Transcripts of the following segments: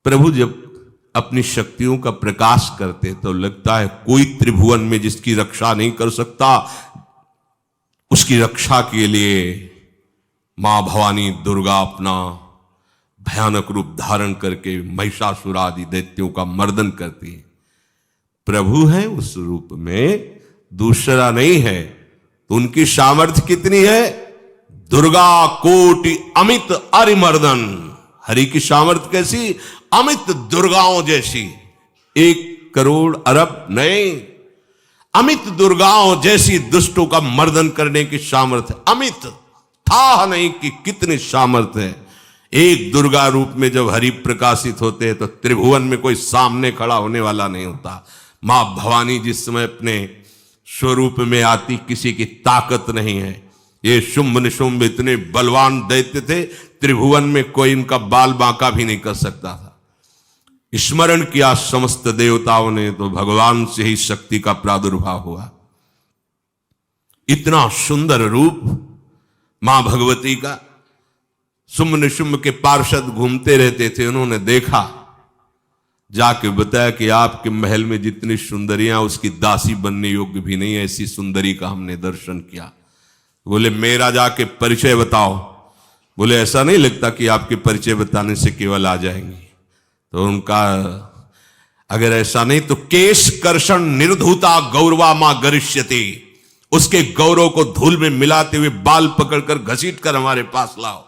प्रभु जब अपनी शक्तियों का प्रकाश करते तो लगता है कोई त्रिभुवन में जिसकी रक्षा नहीं कर सकता। उसकी रक्षा के लिए मां भवानी दुर्गा अपना भयानक रूप धारण करके महिषासुर आदि दैत्यों का मर्दन करती है। प्रभु है उस रूप में, दूसरा नहीं है। तो उनकी सामर्थ्य कितनी है? दुर्गा कोटि अमित अरिमर्दन। हरि की सामर्थ्य कैसी? अमित दुर्गाओं जैसी। 1 करोड़ अरब नहीं, अमित दुर्गाओं जैसी दुष्टों का मर्दन करने की सामर्थ्य। अमित था नहीं कि कितनी सामर्थ्य है। एक दुर्गा रूप में जब हरि प्रकाशित होते हैं तो त्रिभुवन में कोई सामने खड़ा होने वाला नहीं होता। मां भवानी जिस समय अपने स्वरूप में आती, किसी की ताकत नहीं है। ये शुंभ निशुंभ इतने बलवान दैत्य थे, त्रिभुवन में कोई इनका बाल बांका भी नहीं कर सकता था। स्मरण किया समस्त देवताओं ने तो भगवान से ही शक्ति का प्रादुर्भाव हुआ। इतना सुंदर रूप मां भगवती का। शुंभ निशुंभ के पार्षद घूमते रहते थे, उन्होंने देखा, जाके बताया कि आपके महल में जितनी सुंदरियां उसकी दासी बनने योग्य भी नहीं, ऐसी सुंदरी का हमने दर्शन किया। बोले मेरा जाके परिचय बताओ। बोले ऐसा नहीं लगता कि आपके परिचय बताने से केवल आ जाएंगी। तो उनका अगर ऐसा नहीं तो केश कर्षण निर्धूता गौरवा मां गरिष्यति, उसके गौरव को धूल में मिलाते हुए बाल पकड़कर घसीट कर हमारे पास लाओ।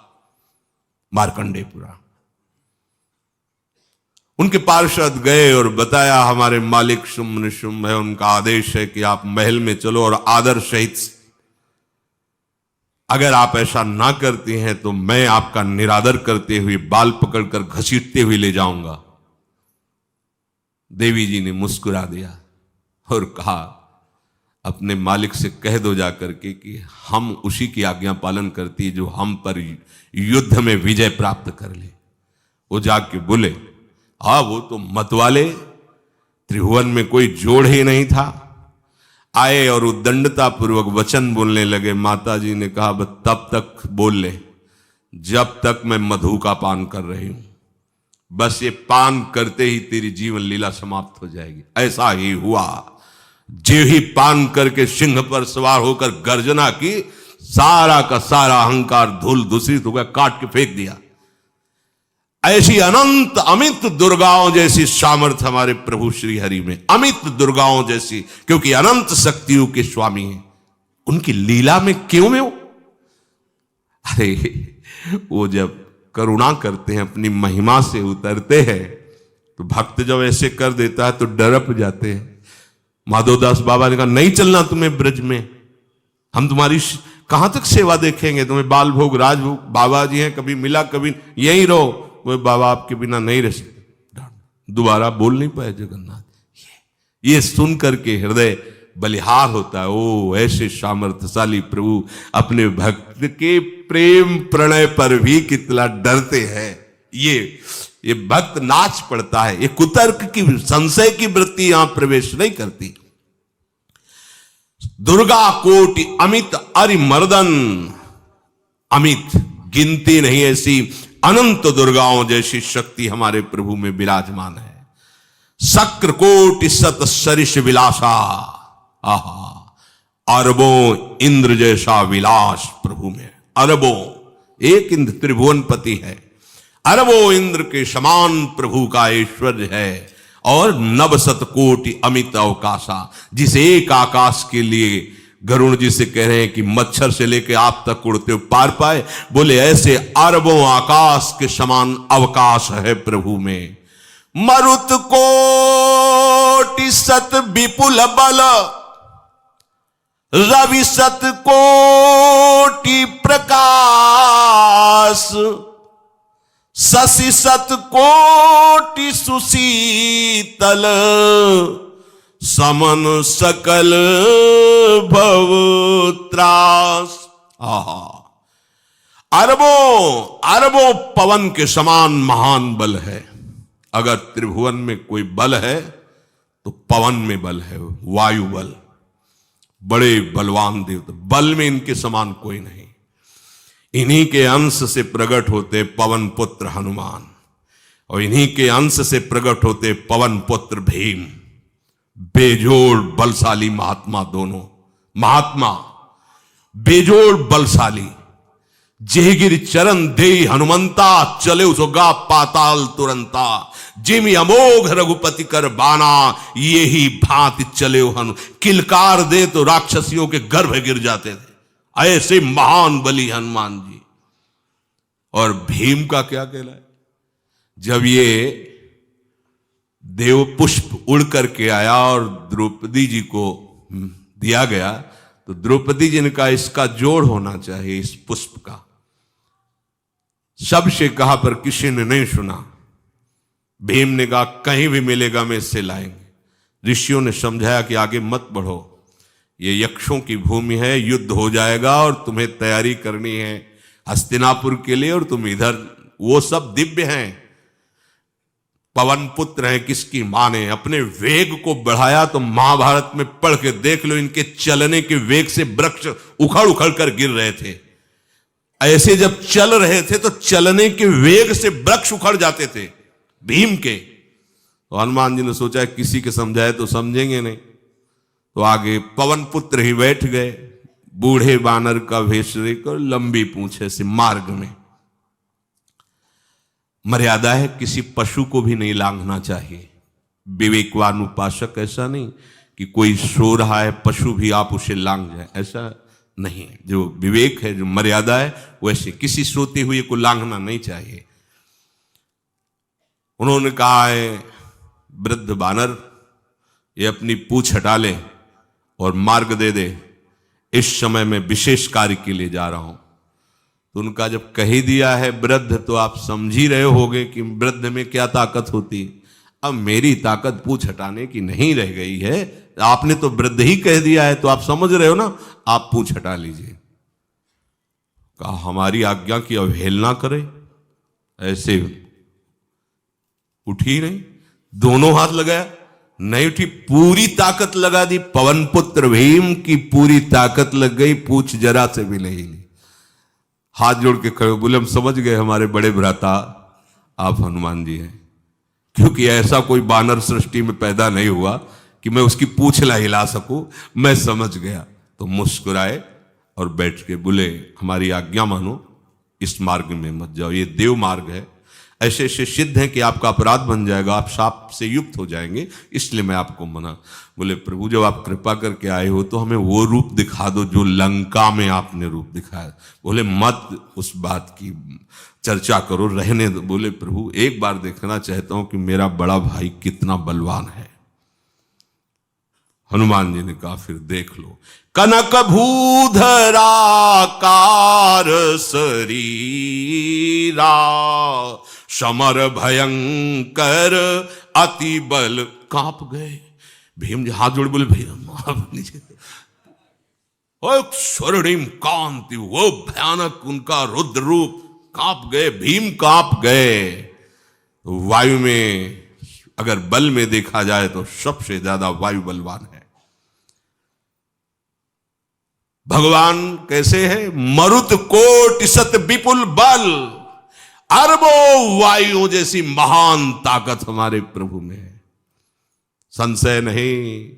मार्कंडेयपुरा उनके पार्षद गए और बताया हमारे मालिक शुंभ निशुंभ है, उनका आदेश है कि आप महल में चलो और आदर सहित, अगर आप ऐसा ना करती हैं तो मैं आपका निरादर करते हुए बाल पकड़कर घसीटते हुए ले जाऊंगा। देवी जी ने मुस्कुरा दिया और कहा अपने मालिक से कह दो जाकर के कि हम उसी की आज्ञा पालन करती जो हम पर युद्ध में विजय प्राप्त कर ले। वो जाके बोले हाँ वो तो मतवाले, त्रिभुवन में कोई जोड़ ही नहीं था। आए और उद्दंडता पूर्वक वचन बोलने लगे। माता जी ने कहा बस तब तक बोल ले जब तक मैं मधु का पान कर रही हूं, बस ये पान करते ही तेरी जीवन लीला समाप्त हो जाएगी। ऐसा ही हुआ। जो ही पान करके सिंह पर सवार होकर गर्जना की, सारा का सारा अहंकार धूल दूषित हो गया, काट के फेंक दिया। ऐसी अनंत अमित दुर्गाओं जैसी सामर्थ्य हमारे प्रभु श्री हरि में, अमित दुर्गाओं जैसी, क्योंकि अनंत शक्तियों के स्वामी हैं। उनकी लीला में क्यों में हो? अरे वो जब करुणा करते हैं, अपनी महिमा से उतरते हैं, तो भक्त जब ऐसे कर देता है तो डरप जाते हैं। माधवदास बाबा ने कहा नहीं चलना तुम्हें ब्रज में, हम तुम्हारी कहां तक सेवा देखेंगे, तुम्हें बाल भोग राजभोग, बाबा जी हैं, कभी मिला कभी यहीं रहो। वो बाबा आपके बिना नहीं रह सकते। दोबारा बोल नहीं पाए जगन्नाथ। ये सुन करके हृदय बलिहार होता है। ओ ऐसे सामर्थ्यशाली प्रभु अपने भक्त के प्रेम प्रणय पर भी कितना डरते हैं। ये भक्त नाच पड़ता है। ये कुतर्क की, संशय की वृत्ति यहां प्रवेश नहीं करती। दुर्गा कोटि अमित अरिमर्दन, अमित गिनती नहीं ऐसी अनंत दुर्गाओं जैसी शक्ति हमारे प्रभु में विराजमान है। शक्र कोटि सत सरिष विलासा, आहा अरबों इंद्र जैसा विलास प्रभु में। अरबों, एक इंद्र त्रिभुवनपति है, अरबों इंद्र के समान प्रभु का ऐश्वर्य है। और नवशत कोटि अमित अवकाशा, जिस एक आकाश के लिए गरुड़ जी से कह रहे हैं कि मच्छर से लेकर आप तक उड़ते हो पार पाए, बोले ऐसे अरबों आकाश के समान अवकाश है प्रभु में। मरुत कोटि सत विपुल बल, रवि सत कोटि प्रकाश, शशि सत कोटि सुशीतल, समन सकल भव त्रास। अरबों पवन के समान महान बल है। अगर त्रिभुवन में कोई बल है तो पवन में बल है, वायु बल। बड़े बलवान देवता, बल में इनके समान कोई नहीं। इन्हीं के अंश से प्रकट होते पवन पुत्र हनुमान। और इन्हीं के अंश से प्रकट होते पवन पुत्र भीम, बेजोड़ बलशाली महात्मा। दोनों महात्मा बेजोड़ बलशाली। जेहगिर चरण दे हनुमंता, चले उसोगा पाताल तुरंता। जिम अमोघ रघुपति कर बाना, ये ही भांति चले हनु। किलकार दे तो राक्षसियों के गर्भ गिर जाते थे, ऐसे महान बली हनुमान जी। और भीम का क्या कहला है? जब ये देव पुष्प उड़ करके आया और द्रौपदी जी को दिया गया, तो द्रौपदी जी ने कहा इसका जोड़ होना चाहिए, इस पुष्प का। सबसे कहा पर किसी ने नहीं सुना। भीम ने कहा कहीं भी मिलेगा मैं इससे लाएंगे। ऋषियों ने समझाया कि आगे मत बढ़ो, ये यक्षों की भूमि है, युद्ध हो जाएगा और तुम्हें तैयारी करनी है हस्तिनापुर के लिए, और तुम इधर, वो सब दिव्य हैं, पवन पुत्र हैं, किसकी माने। अपने वेग को बढ़ाया तो महाभारत में पढ़ के देख लो, इनके चलने के वेग से वृक्ष उखड़ उखड़ कर गिर रहे थे। ऐसे जब चल रहे थे तो चलने के वेग से वृक्ष उखड़ जाते थे भीम के। तो हनुमान जी ने सोचा किसी के समझाए तो समझेंगे नहीं, तो आगे पवन पुत्र ही बैठ गए, बूढ़े बानर का वेश लेकर, लंबी पूंछे से। मार्ग में मर्यादा है, किसी पशु को भी नहीं लांघना चाहिए। विवेकवान उपासक ऐसा नहीं कि कोई सो रहा है पशु भी आप उसे लांघ जाए, ऐसा नहीं। जो विवेक है, जो मर्यादा है, वैसे किसी सोते हुए को लांघना नहीं चाहिए। उन्होंने कहा है वृद्ध बानर, ये अपनी पूंछ हटा ले और मार्ग दे दे, इस समय मैं विशेष कार्य के लिए जा रहा हूं। तो उनका जब कह ही दिया है वृद्ध, तो आप समझ ही रहे होगे कि वृद्ध में क्या ताकत होती। अब मेरी ताकत पूंछ हटाने की नहीं रह गई है, आपने तो वृद्ध ही कह दिया है, तो आप समझ रहे हो ना, आप पूंछ हटा लीजिए। कहा हमारी आज्ञा की अवहेलना करे, ऐसे उठी नहीं, दोनों हाथ लगाया, नहीं उठी, पूरी ताकत लगा दी। पवन पुत्र भीम की पूरी ताकत लग गई, पूंछ जरा से भी नहीं ली। हाथ जोड़ के खड़े बोले हम समझ गए हमारे बड़े भ्राता आप हनुमान जी हैं, क्योंकि ऐसा कोई बानर सृष्टि में पैदा नहीं हुआ कि मैं उसकी पूंछ ला हिला सकूं। मैं समझ गया। तो मुस्कुराए और बैठ के बोले हमारी आज्ञा मानो, इस मार्ग में मत जाओ, ये देव मार्ग है, ऐसे ऐसे सिद्ध हैं कि आपका अपराध बन जाएगा, आप शाप से युक्त हो जाएंगे, इसलिए मैं आपको मना। बोले प्रभु जब आप कृपा करके आए हो तो हमें वो रूप दिखा दो जो लंका में आपने रूप दिखाया। बोले मत उस बात की चर्चा करो, रहने दो। बोले प्रभु एक बार देखना चाहता हूं कि मेरा बड़ा भाई कितना बलवान है। हनुमान जी ने कहा फिर देख लो। कनक भूधराकार शरीरा, समर भयंकर अति बल। कांप गए भीम जी, हाथ जोड़ बोले भैया नीचे। स्वर्णिम कांति, वो भयानक उनका रुद्र रूप, कांप गए भीम, कांप गए। वायु में अगर बल में देखा जाए तो सबसे ज्यादा वायु बलवान है। भगवान कैसे है? मरुत कोट सत विपुल बल, अरबों वायुओं जैसी महान ताकत हमारे प्रभु में है, संशय नहीं।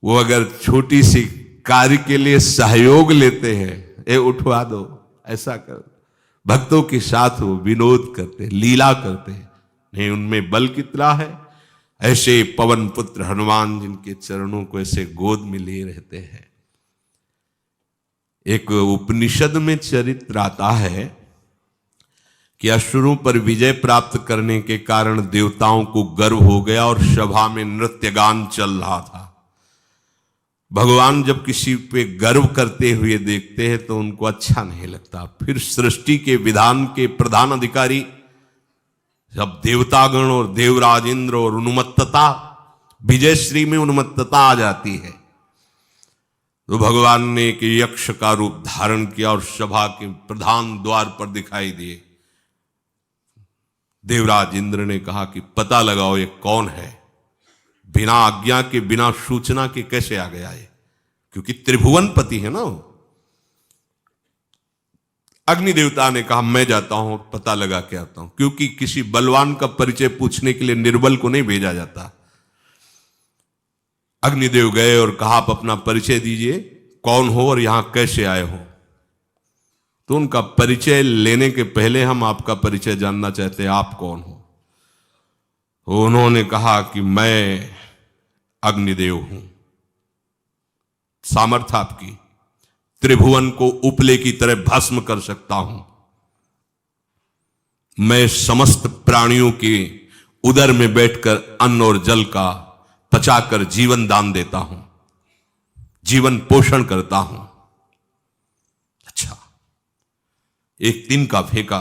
वो अगर छोटी सी कार्य के लिए सहयोग लेते हैं, ए उठवा दो, ऐसा कर, भक्तों के साथ वो विनोद करते, लीला करते, नहीं उनमें बल कितना है। ऐसे पवन पुत्र हनुमान जिनके चरणों को ऐसे गोद में लिए रहते हैं। एक उपनिषद में चरित्र आता है कि असुरों पर विजय प्राप्त करने के कारण देवताओं को गर्व हो गया और सभा में नृत्य गान चल रहा था। भगवान जब किसी पे गर्व करते हुए देखते हैं तो उनको अच्छा नहीं लगता। फिर सृष्टि के विधान के प्रधान अधिकारी जब देवतागण और देवराज इंद्र और उन्मत्तता, विजयश्री में उन्मत्तता आ जाती है, तो भगवान ने एक यक्ष का रूप धारण किया और सभा के प्रधान द्वार पर दिखाई दिए। देवराज इंद्र ने कहा कि पता लगाओ ये कौन है, बिना आज्ञा के बिना सूचना के कैसे आ गया है, क्योंकि त्रिभुवनपति है ना। अग्नि देवता ने कहा मैं जाता हूं, पता लगा के आता हूं, क्योंकि किसी बलवान का परिचय पूछने के लिए निर्बल को नहीं भेजा जाता। अग्निदेव गए और कहा आप अपना परिचय दीजिए, कौन हो और यहां कैसे आए हो। तो उनका परिचय लेने के पहले हम आपका परिचय जानना चाहते हैं, आप कौन हो। उन्होंने कहा कि मैं अग्निदेव हूं। सामर्थ्य आपकी, त्रिभुवन को उपले की तरह भस्म कर सकता हूं। मैं समस्त प्राणियों के उदर में बैठकर अन्न और जल का पचाकर जीवन दान देता हूं, जीवन पोषण करता हूं। अच्छा, एक तिनका फेंका,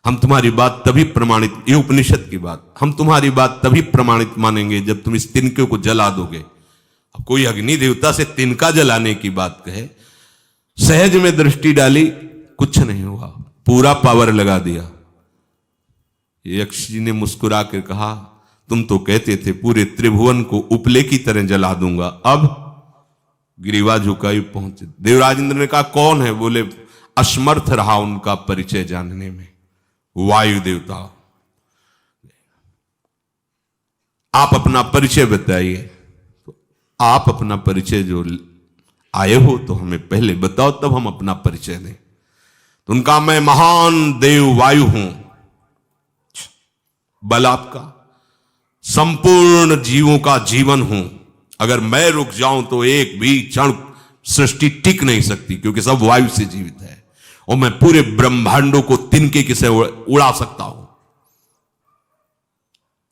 हम तुम्हारी बात तभी प्रमाणित, ये उपनिषद की बात, हम तुम्हारी बात तभी प्रमाणित मानेंगे जब तुम इस तिनके को जला दोगे। अब कोई अग्नि देवता से तिनका जलाने की बात कहे, सहज में दृष्टि डाली, कुछ नहीं हुआ, पूरा पावर लगा दिया। यक्ष जी ने मुस्कुरा कर कहा तुम तो कहते थे पूरे त्रिभुवन को उपले की तरह जला दूंगा, अब ग्रीवा झुकाई पहुंचे। देवराजेंद्र ने कहा कौन है। बोले असमर्थ रहा उनका परिचय जानने में, वायु देवता। आप अपना परिचय बताइए। तो आप अपना परिचय जो आए हो तो हमें पहले बताओ, तब हम अपना परिचय दें। तो उनका मैं महान देव वायु हूं। बल आपका, संपूर्ण जीवों का जीवन हूं। अगर मैं रुक जाऊं तो एक भी क्षण सृष्टि टिक नहीं सकती, क्योंकि सब वायु से जीवित है। और मैं पूरे ब्रह्मांडों को तिनके से उड़ा सकता हूं।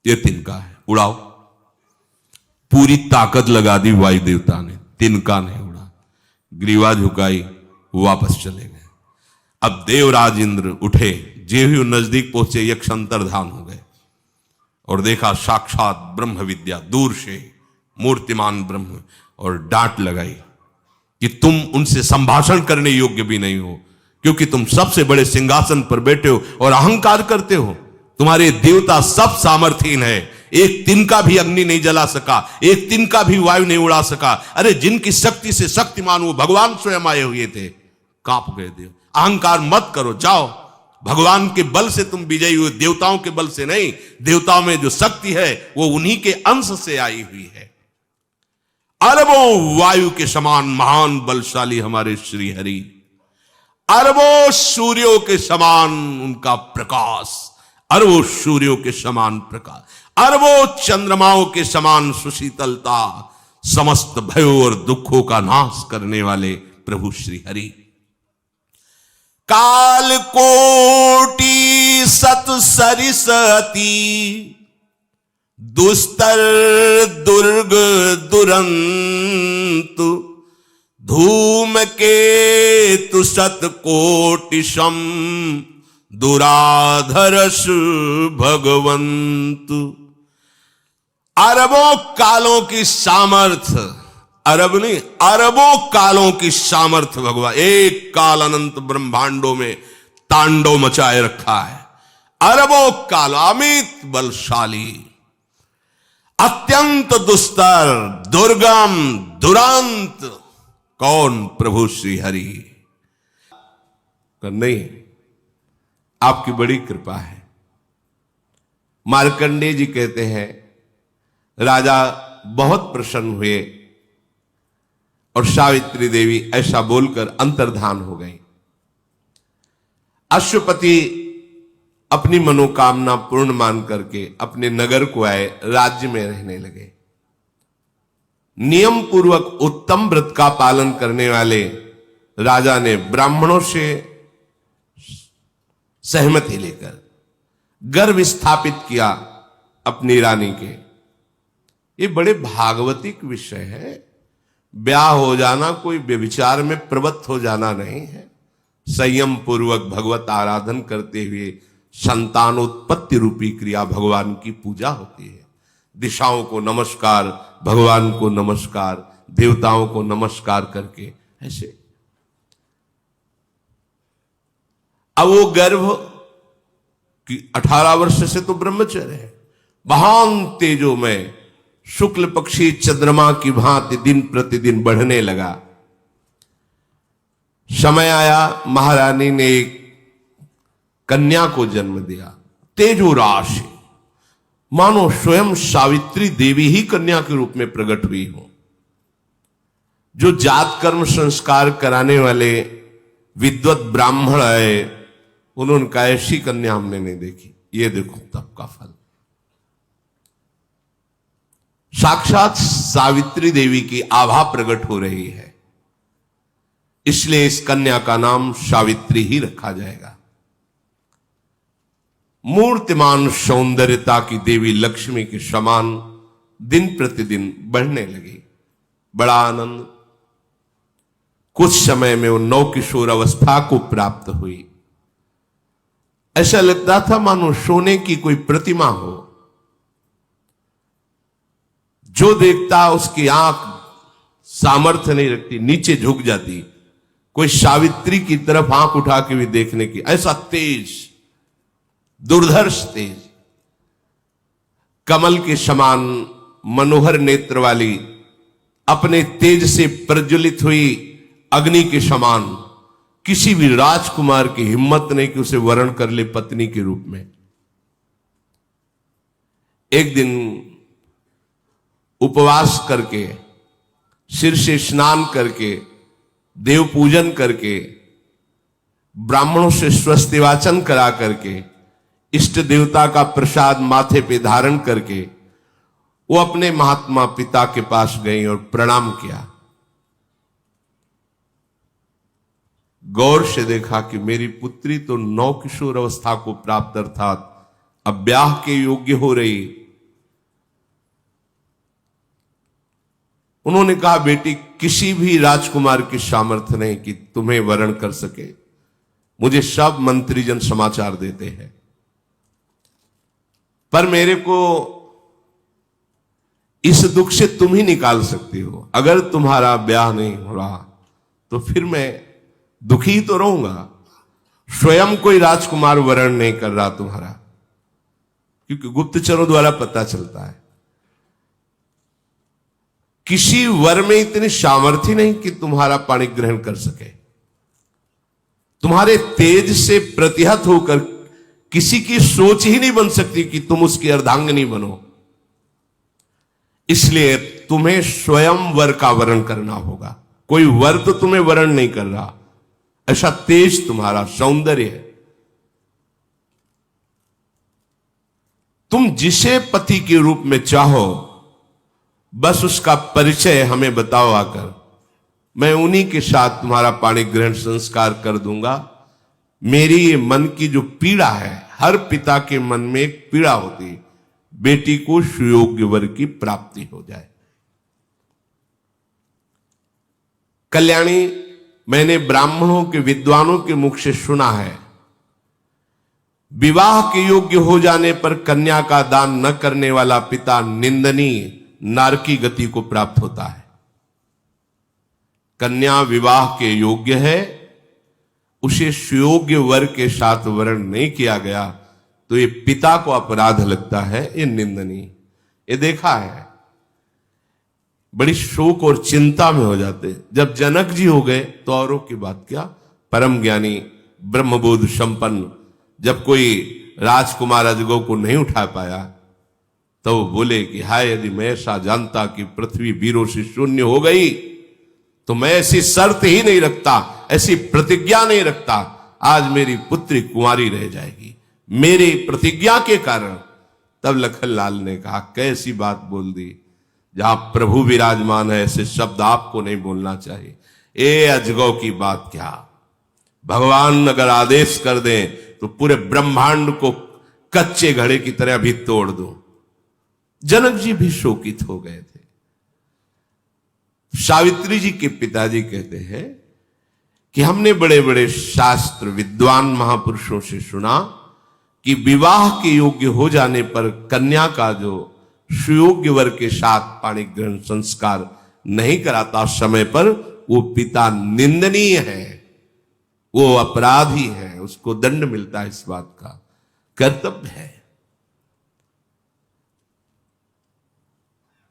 यह तिनका है, उड़ाओ। पूरी ताकत लगा दी वायु देवता ने, तिनका नहीं उड़ा। ग्रीवा झुकाई, वापस चले गए। अब देवराज इंद्र उठे, जे ही नजदीक पहुंचे यक्ष अंतर्धान हो गए और देखा साक्षात ब्रह्म विद्या दूर से मूर्तिमान ब्रह्म, और डांट लगाई कि तुम उनसे संभाषण करने योग्य भी नहीं हो, क्योंकि तुम सबसे बड़े सिंहासन पर बैठे हो और अहंकार करते हो। तुम्हारे देवता सब सामर्थ्यहीन है, एक तिनका भी अग्नि नहीं जला सका, एक तिनका भी वायु नहीं उड़ा सका। अरे जिनकी शक्ति से शक्तिमान वो भगवान स्वयं आए हुए थे, कांप गए देव। अहंकार मत करो, जाओ। भगवान के बल से तुम विजयी हुए, देवताओं के बल से नहीं। देवताओं में जो शक्ति है वो उन्हीं के अंश से आई हुई है। अरबों वायु के समान महान बलशाली हमारे श्री हरि, अरबों सूर्यों के समान उनका प्रकाश, अरबों सूर्यों के समान प्रकाश, अरबों चंद्रमाओं के समान सुशीतलता, समस्त भयों और दुखों का नाश करने वाले प्रभु श्री हरि। काल कोटि सत सरिसती, दुस्तर दुर्ग दुरंत, धूम के तु सत कोटिशम, दुराधरस भगवंत। अरबों कालों की सामर्थ्य, अरब नहीं अरबों कालों की सामर्थ्य भगवान, एक काल अनंत ब्रह्मांडों में तांडव मचाए रखा है। अरबों काल, अमित बलशाली, अत्यंत दुस्तर, दुर्गम, दुरांत। कौन? प्रभु श्री हरि। नहीं, आपकी बड़ी कृपा है। मार्कंडेय जी कहते हैं राजा बहुत प्रसन्न हुए और सावित्री देवी ऐसा बोलकर अंतर्धान हो गई। अश्वपति अपनी मनोकामना पूर्ण मान करके अपने नगर को आए, राज्य में रहने लगे। नियम पूर्वक उत्तम व्रत का पालन करने वाले राजा ने ब्राह्मणों से सहमति लेकर गर्भ स्थापित किया अपनी रानी के। ये बड़े भागवतिक विषय है। ब्याह हो जाना कोई व्यभिचार में प्रवृत्त हो जाना नहीं है। संयम पूर्वक भगवत आराधन करते हुए संतानोत्पत्ति रूपी क्रिया भगवान की पूजा होती है। दिशाओं को नमस्कार, भगवान को नमस्कार, देवताओं को नमस्कार करके ऐसे। अब वो गर्भ की 18 वर्ष से तो ब्रह्मचर्य है। महान तेजो में शुक्ल पक्षी चंद्रमा की भांति दिन प्रतिदिन बढ़ने लगा। समय आया, महारानी ने एक कन्या को जन्म दिया, तेजो राशि, मानो स्वयं सावित्री देवी ही कन्या के रूप में प्रकट हुई हो। जो जात कर्म संस्कार कराने वाले विद्वत ब्राह्मण आए, उन्होंने कहा ऐसी कन्या हमने नहीं देखी। ये देखो तप का फल, साक्षात सावित्री देवी की आभा प्रकट हो रही है, इसलिए इस कन्या का नाम सावित्री ही रखा जाएगा। मूर्तिमान सौंदर्यता की देवी लक्ष्मी के समान दिन प्रतिदिन बढ़ने लगी। बड़ा आनंद। कुछ समय में वो नौ किशोर अवस्था को प्राप्त हुई। ऐसा लगता था मानो सोने की कोई प्रतिमा हो। जो देखता उसकी आंख सामर्थ्य नहीं रखती, नीचे झुक जाती। कोई सावित्री की तरफ आंख उठा के भी देखने की, ऐसा तेज, दुर्धर्ष तेज, कमल के समान मनोहर नेत्र वाली, अपने तेज से प्रज्वलित हुई अग्नि के समान, किसी भी राजकुमार की हिम्मत नहीं कि उसे वरण कर ले पत्नी के रूप में। एक दिन उपवास करके, सिर से स्नान करके, देव पूजन करके, ब्राह्मणों से स्वस्ति वाचन करा करके, इष्ट देवता का प्रसाद माथे पे धारण करके वो अपने महात्मा पिता के पास गई और प्रणाम किया। गौर से देखा कि मेरी पुत्री तो नौ किशोर अवस्था को प्राप्त, अर्थात अब ब्याह के योग्य हो रही। उन्होंने कहा, बेटी, किसी भी राजकुमार की सामर्थ्य नहीं कि तुम्हें वरण कर सके। मुझे सब मंत्रीजन समाचार देते हैं, पर मेरे को इस दुख से तुम ही निकाल सकती हो। अगर तुम्हारा ब्याह नहीं हो रहा तो फिर मैं दुखी तो रहूंगा। स्वयं कोई राजकुमार वरण नहीं कर रहा तुम्हारा, क्योंकि गुप्तचरों द्वारा पता चलता है। किसी वर में इतनी सामर्थ्य नहीं कि तुम्हारा पाणी ग्रहण कर सके। तुम्हारे तेज से प्रतिहत होकर किसी की सोच ही नहीं बन सकती कि तुम उसकी अर्धांगिनी बनो। इसलिए तुम्हें स्वयं वर का वरण करना होगा। कोई वर तो तुम्हें वरण नहीं कर रहा, ऐसा तेज तुम्हारा सौंदर्य है। तुम जिसे पति के रूप में चाहो, बस उसका परिचय हमें बताओ आकर, मैं उन्हीं के साथ तुम्हारा पाणी ग्रहण संस्कार कर दूंगा। मेरी ये मन की जो पीड़ा है, हर पिता के मन में एक पीड़ा होती, बेटी को सुयोग्य वर की प्राप्ति हो जाए। कल्याणी, मैंने ब्राह्मणों के विद्वानों के मुख से सुना है, विवाह के योग्य हो जाने पर कन्या का दान न करने वाला पिता निंदनीय नारकी गति को प्राप्त होता है। कन्या विवाह के योग्य है, उसे सुयोग्य वर के साथ वरण नहीं किया गया तो ये पिता को अपराध लगता है, ये निंदनीय। ये देखा है, बड़ी शोक और चिंता में हो जाते। जब जनक जी हो गए तो औरों की बात क्या, परम ज्ञानी ब्रह्मबोध संपन्न, जब कोई राजकुमार अजगौ को नहीं उठा पाया तो वो बोले कि हाय, यदि मैं ऐसा जानता कि पृथ्वी वीरों से शून्य हो गई तो मैं ऐसी शर्त ही नहीं रखता, ऐसी प्रतिज्ञा नहीं रखता, आज मेरी पुत्री कुंवारी रह जाएगी मेरी प्रतिज्ञा के कारण। तब लखनलाल ने कहा, कैसी बात बोल दी, जहां प्रभु विराजमान है ऐसे शब्द आपको नहीं बोलना चाहिए। ए अजगौ की बात क्या, भगवान अगर आदेश कर दें तो पूरे ब्रह्मांड को कच्चे घड़े की तरह भी तोड़ दो। जनक जी भी शोकित हो गए थे। सावित्री जी के पिताजी कहते हैं कि हमने बड़े बड़े शास्त्र विद्वान महापुरुषों से सुना कि विवाह के योग्य हो जाने पर कन्या का जो सुयोग्य वर के साथ पाणी ग्रहण संस्कार नहीं कराता समय पर, वो पिता निंदनीय है, वो अपराधी है, उसको दंड मिलता है। इस बात का कर्तव्य है।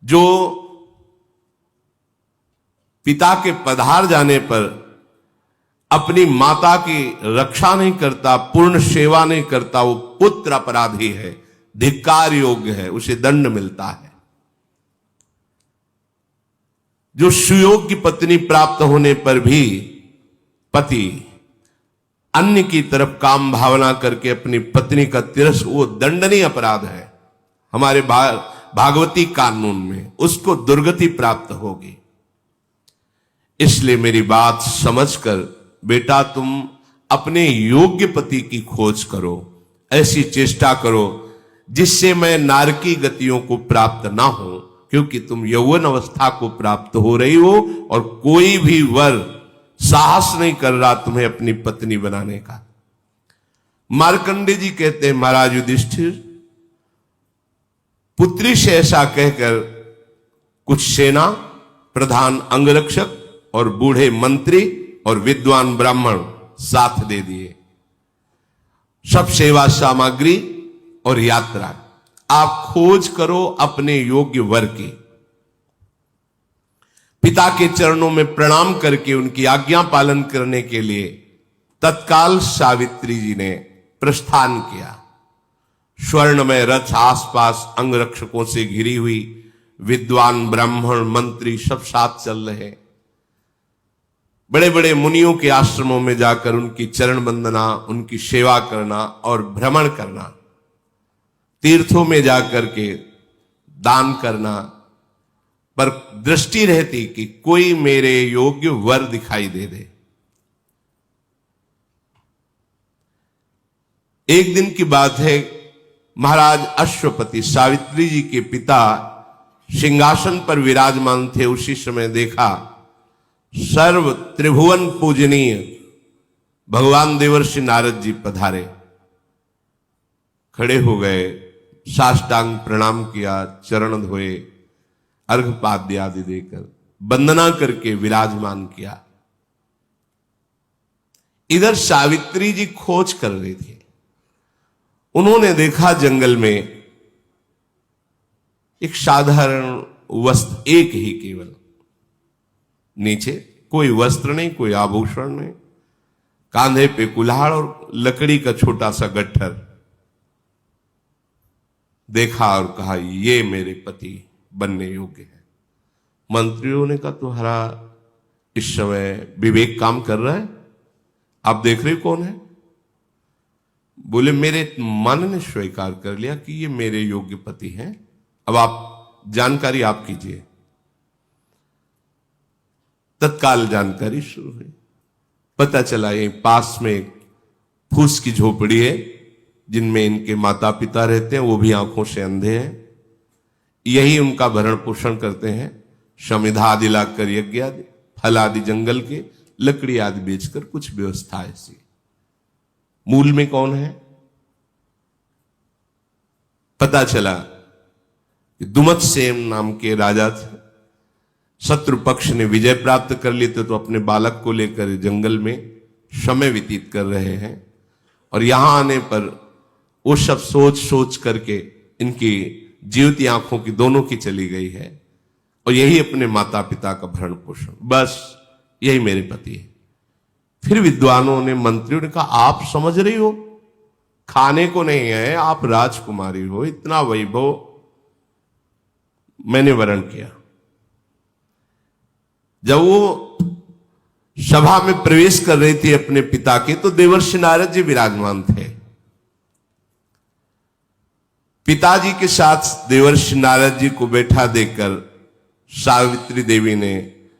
जो पिता के पधार जाने पर अपनी माता की रक्षा नहीं करता, पूर्ण सेवा नहीं करता, वो पुत्र अपराधी है, धिक्कार योग्य है, उसे दंड मिलता है। जो सुयोग्य पत्नी प्राप्त होने पर भी पति अन्य की तरफ काम भावना करके अपनी पत्नी का तिरस्कार, वो दंडनीय अपराध है हमारे भागवती कानून में, उसको दुर्गति प्राप्त होगी। इसलिए मेरी बात समझकर बेटा तुम अपने योग्य पति की खोज करो, ऐसी चेष्टा करो जिससे मैं नारकी गतियों को प्राप्त ना हो, क्योंकि तुम यौवन अवस्था को प्राप्त हो रही हो और कोई भी वर साहस नहीं कर रहा तुम्हें अपनी पत्नी बनाने का। मार्कंडे जी कहते हैं, महाराज युधिष्ठिर, पुत्री से ऐसा कहकर कुछ सेना, प्रधान अंगरक्षक और बूढ़े मंत्री और विद्वान ब्राह्मण साथ दे दिए, सब सेवा सामग्री और यात्रा। आप खोज करो अपने योग्य वर की। पिता के चरणों में प्रणाम करके उनकी आज्ञा पालन करने के लिए तत्काल सावित्री जी ने प्रस्थान किया। स्वर्णमय रथ आसपास अंगरक्षकों से घिरी हुई, विद्वान ब्राह्मण मंत्री सब साथ चल रहे। बड़े बड़े मुनियों के आश्रमों में जाकर उनकी चरण वंदना, उनकी सेवा करना और भ्रमण करना, तीर्थों में जाकर के दान करना, पर दृष्टि रहती कि कोई मेरे योग्य वर दिखाई दे दे। एक दिन की बात है, महाराज अश्वपति सावित्री जी के पिता सिंहासन पर विराजमान थे। उसी समय देखा सर्व त्रिभुवन पूजनीय भगवान देवर्षि नारद जी पधारे। खड़े हो गए, साष्टांग प्रणाम किया, चरण धोए, अर्घपाद्य आदि देकर वंदना करके विराजमान किया। इधर सावित्री जी खोज कर रही थी। उन्होंने देखा जंगल में एक साधारण वस्त्र, एक ही केवल, नीचे कोई वस्त्र नहीं, कोई आभूषण नहीं, कांधे पे कुल्हाड़ और लकड़ी का छोटा सा गट्ठर। देखा और कहा, ये मेरे पति बनने योग्य है। मंत्रियों ने कहा, तुम्हारा इस समय विवेक काम कर रहा है? आप देख रहे कौन है? बोले, मेरे मन ने स्वीकार कर लिया कि ये मेरे योग्य पति हैं। अब आप जानकारी आप कीजिए। तत्काल जानकारी शुरू हुई। पता चला ये पास में एक फूस की झोपड़ी है जिनमें इनके माता पिता रहते हैं, वो भी आंखों से अंधे हैं। यही उनका भरण पोषण करते हैं। समिधा आदि लाकर, यज्ञ आदि, फल आदि जंगल के, लकड़ी आदि बेचकर कुछ व्यवस्था ऐसी। मूल में कौन है? पता चला कि दुमत्सेन नाम के राजा थे। शत्रु पक्ष ने विजय प्राप्त कर ली तो अपने बालक को लेकर जंगल में समय व्यतीत कर रहे हैं। और यहां आने पर वो सब सोच सोच करके इनकी जीवती आंखों की दोनों की चली गई है। और यही अपने माता पिता का भरण पोषण, बस यही मेरे पति है। फिर विद्वानों ने, मंत्रियों ने कहा, आप समझ रही हो, खाने को नहीं है, आप राजकुमारी हो, इतना वैभव मैंने वरण किया। जब वो सभा में प्रवेश कर रही थी अपने पिता के, तो देवर्षि नारद जी विराजमान थे। पिताजी के साथ देवर्षि नारद जी को बैठा देखकर सावित्री देवी ने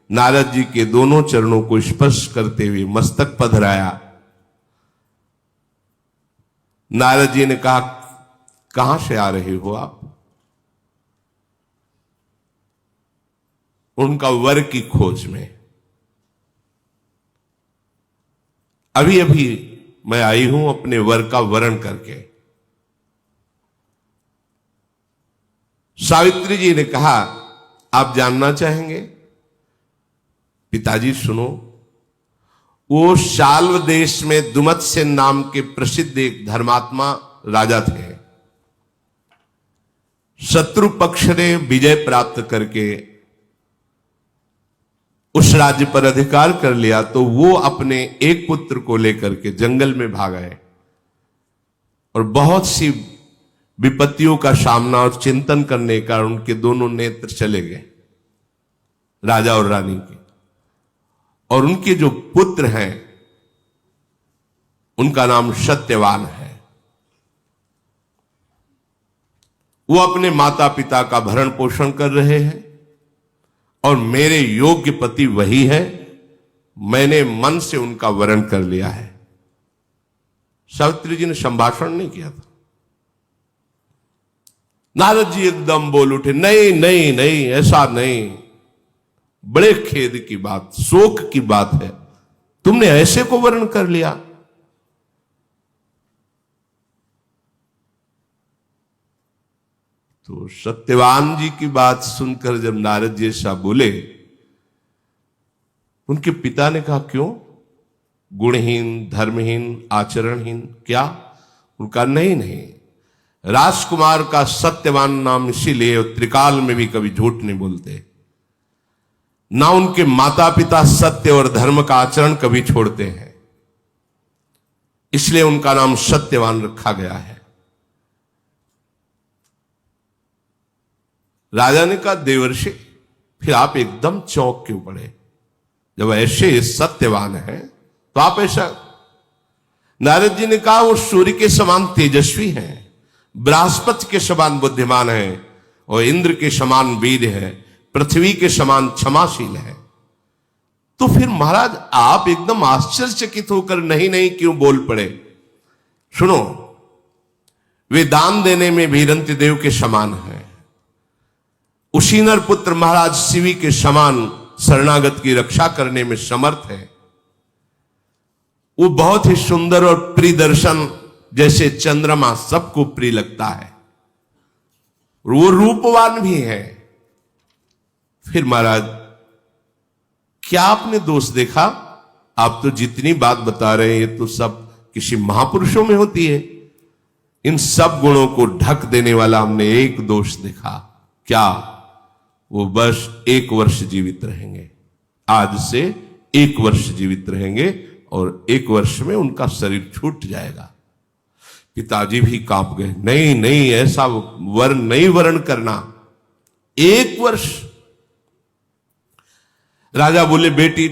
नारद जी के दोनों चरणों को स्पर्श करते हुए मस्तक पधराया। नारद जी ने कहा, कहां से आ रहे हो आप? उनका वर की खोज में। अभी अभी मैं आई हूं अपने वर का वरण करके। सावित्री जी ने कहा, आप जानना चाहेंगे? पिताजी सुनो, वो शाल्व देश में दुमत्सेन नाम के प्रसिद्ध एक धर्मात्मा राजा थे। शत्रु पक्ष ने विजय प्राप्त करके उस राज्य पर अधिकार कर लिया तो वो अपने एक पुत्र को लेकर के जंगल में भाग आए और बहुत सी विपत्तियों का सामना और चिंतन करने का उनके दोनों नेत्र चले गए, राजा और रानी के। और उनके जो पुत्र हैं उनका नाम सत्यवान है। वो अपने माता पिता का भरण पोषण कर रहे हैं और मेरे योग्य पति वही है, मैंने मन से उनका वरण कर लिया है। सावित्री जी ने संभाषण नहीं किया था। नारद जी एकदम बोल उठे, नहीं नहीं नहीं, ऐसा नहीं, बड़े खेद की बात, शोक की बात है, तुमने ऐसे को वर्ण कर लिया। तो सत्यवान जी की बात सुनकर जब नारद जी ऐसा बोले, उनके पिता ने कहा क्यों, गुणहीन, धर्महीन, आचरणहीन क्या? उनका नहीं नहीं, राजकुमार का सत्यवान नाम इसीलिए त्रिकाल में भी कभी झूठ नहीं बोलते, ना उनके माता पिता सत्य और धर्म का आचरण कभी छोड़ते हैं, इसलिए उनका नाम सत्यवान रखा गया है। राजा ने कहा देवर्षि, फिर आप एकदम चौंक क्यों पड़े? जब ऐसे सत्यवान है तो आप ऐसा? नारद जी ने कहा वो सूर्य के समान तेजस्वी हैं, बृहस्पति के समान बुद्धिमान है, और इंद्र के समान वीर है, पृथ्वी के समान क्षमाशील है। तो फिर महाराज आप एकदम आश्चर्यचकित होकर नहीं नहीं क्यों बोल पड़े? सुनो, वे दान देने में भी रंतिदेव के समान है, उशीनर पुत्र महाराज शिवी के समान शरणागत की रक्षा करने में समर्थ है। वो बहुत ही सुंदर और प्रिय दर्शन जैसे चंद्रमा सबको प्रिय लगता है, वो रूपवान भी है। फिर महाराज क्या आपने दोष देखा? आप तो जितनी बात बता रहे हैं ये तो सब किसी महापुरुषों में होती है। इन सब गुणों को ढक देने वाला हमने एक दोष देखा। क्या? वो बस 1 वर्ष जीवित रहेंगे, आज से 1 वर्ष जीवित रहेंगे और 1 वर्ष में उनका शरीर छूट जाएगा। पिताजी भी कांप गए, नहीं नहीं, ऐसा वर्ण नहीं वर्ण करना, 1 वर्ष। राजा बोले बेटी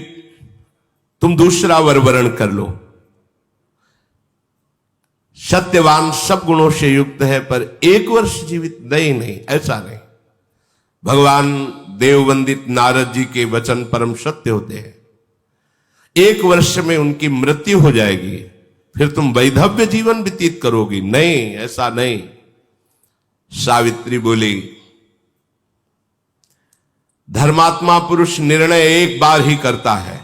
तुम दूसरा वर वर्ण कर लो, सत्यवान सब गुणों से युक्त है पर 1 वर्ष जीवित नहीं, नहीं ऐसा नहीं। भगवान देववंदित नारद जी के वचन परम सत्य होते हैं। 1 वर्ष में उनकी मृत्यु हो जाएगी, फिर तुम वैधव्य जीवन व्यतीत करोगी। नहीं, ऐसा नहीं। सावित्री बोली धर्मात्मा पुरुष निर्णय एक बार ही करता है।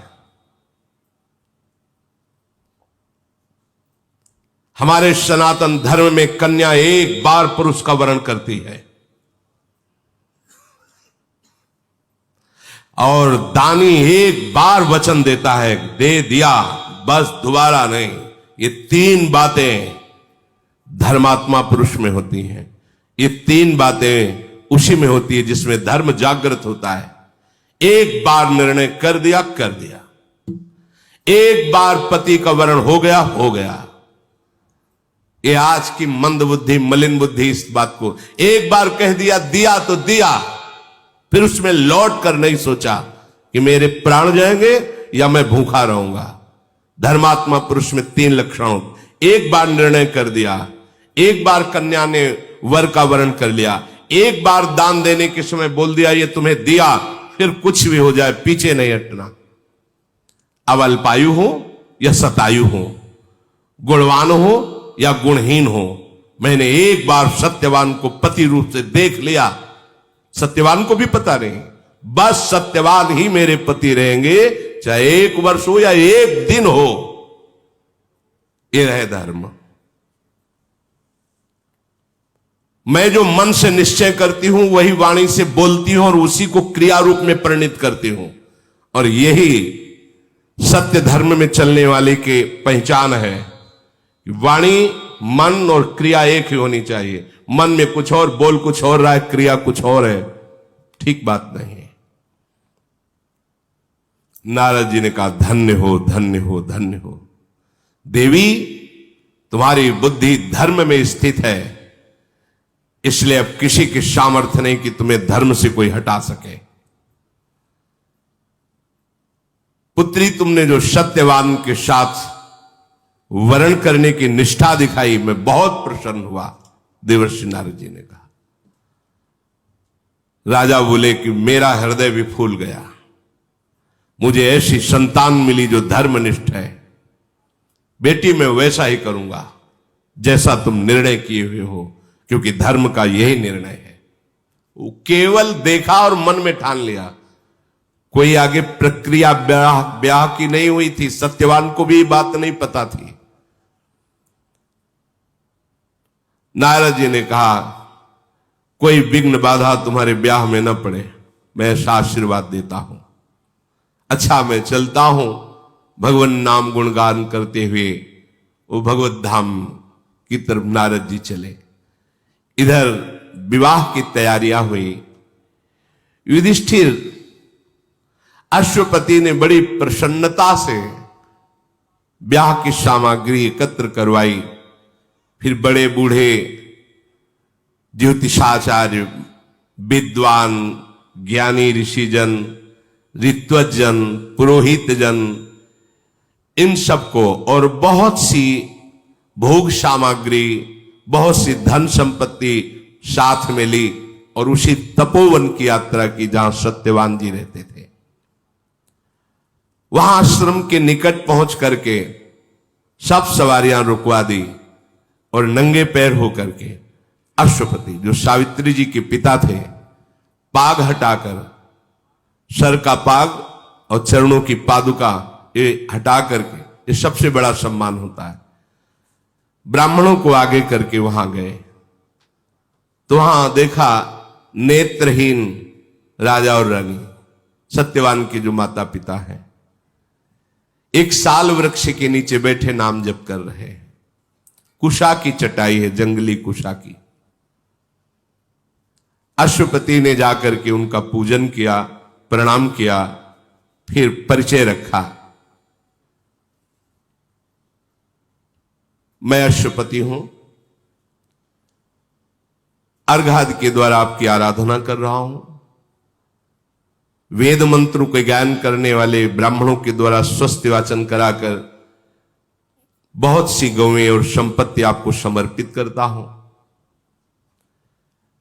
हमारे सनातन धर्म में कन्या एक बार पुरुष का वरण करती है और दानी एक बार वचन देता है, दे दिया बस, दोबारा नहीं। ये 3 बातें धर्मात्मा पुरुष में होती हैं। ये 3 बातें उसी में होती है जिसमें धर्म जागृत होता है। एक बार निर्णय कर दिया, कर दिया। एक बार पति का वरण हो गया, हो गया। ये आज की मंद बुद्धि, मलिन बुद्धि इस बात को एक बार कह दिया, दिया तो दिया, फिर उसमें लौट कर नहीं सोचा कि मेरे प्राण जाएंगे या मैं भूखा रहूंगा। धर्मात्मा पुरुष में 3 लक्षण। एक बार निर्णय कर दिया, एक बार कन्या ने वर का वरण कर लिया, एक बार दान देने के समय बोल दिया ये तुम्हें दिया, फिर कुछ भी हो जाए पीछे नहीं हटना। अब अल्पायु हो या शतायु हो, गुणवान हो या गुणहीन हो, मैंने एक बार सत्यवान को पति रूप से देख लिया। सत्यवान को भी पता नहीं, बस सत्यवान ही मेरे पति रहेंगे, चाहे 1 वर्ष हो या 1 दिन हो। ये रहे धर्म। मैं जो मन से निश्चय करती हूं वही वाणी से बोलती हूं और उसी को क्रिया रूप में परिणित करती हूं, और यही सत्य धर्म में चलने वाले की पहचान है। वाणी, मन और क्रिया एक ही होनी चाहिए। मन में कुछ और, बोल कुछ और रहा है, क्रिया कुछ और है, ठीक बात नहीं है। नारद जी ने कहा, धन्य हो, धन्य हो, धन्य हो। देवी, तुम्हारी बुद्धि धर्म में स्थित है, इसलिए अब किसी के सामर्थ्य नहीं कि तुम्हें धर्म से कोई हटा सके। पुत्री, तुमने जो सत्यवान के साथ वरण करने की निष्ठा दिखाई, मैं बहुत प्रसन्न हुआ। देवर्षि नारद जी ने कहा। राजा बोले कि मेरा हृदय भी फूल गया, मुझे ऐसी संतान मिली जो धर्मनिष्ठ है। बेटी, मैं वैसा ही करूंगा जैसा तुम निर्णय किए हुए हो, क्योंकि धर्म का यही निर्णय है। वो केवल देखा और मन में ठान लिया। कोई आगे प्रक्रिया ब्याह की नहीं हुई थी। सत्यवान को भी बात नहीं पता थी। नारद जी ने कहा, कोई विघ्न बाधा तुम्हारे ब्याह में न पड़े, मैं ऐसा आशीर्वाद देता हूं। अच्छा, मैं चलता हूं। भगवान नाम गुणगान करते हुए वो भगवत धाम की तरफ नारद जी चले। इधर विवाह की तैयारियां हुई। युधिष्ठिर, अश्वपति ने बड़ी प्रसन्नता से ब्याह की सामग्री एकत्र करवाई। फिर बड़े बूढ़े ज्योतिषाचार्य, विद्वान, ज्ञानी ऋषिजन, ऋत्वजन, पुरोहितजन, इन सबको और बहुत सी भोग सामग्री, बहुत सी धन संपत्ति साथ में ली और उसी तपोवन की यात्रा की जहां सत्यवान जी रहते थे। वहां आश्रम के निकट पहुंच करके सब सवारियां रुकवा दी और नंगे पैर होकर के अश्वपति, जो सावित्री जी के पिता थे, पाग हटाकर, सर का पाग और चरणों की पादुका ये हटा करके, ये सबसे बड़ा सम्मान होता है, ब्राह्मणों को आगे करके वहां गए। तो वहां देखा नेत्रहीन राजा और रानी, सत्यवान के जो माता पिता हैं, एक साल वृक्ष के नीचे बैठे नाम जप कर रहे हैं। कुशा की चटाई है, जंगली कुशा की। अश्वपति ने जाकर के उनका पूजन किया, प्रणाम किया, फिर परिचय रखा। मैं अश्वपति हूं, अर्घादि के द्वारा आपकी आराधना कर रहा हूं। वेद मंत्रों के ज्ञान करने वाले ब्राह्मणों के द्वारा स्वस्ति वाचन कराकर बहुत सी गौएं और संपत्ति आपको समर्पित करता हूं।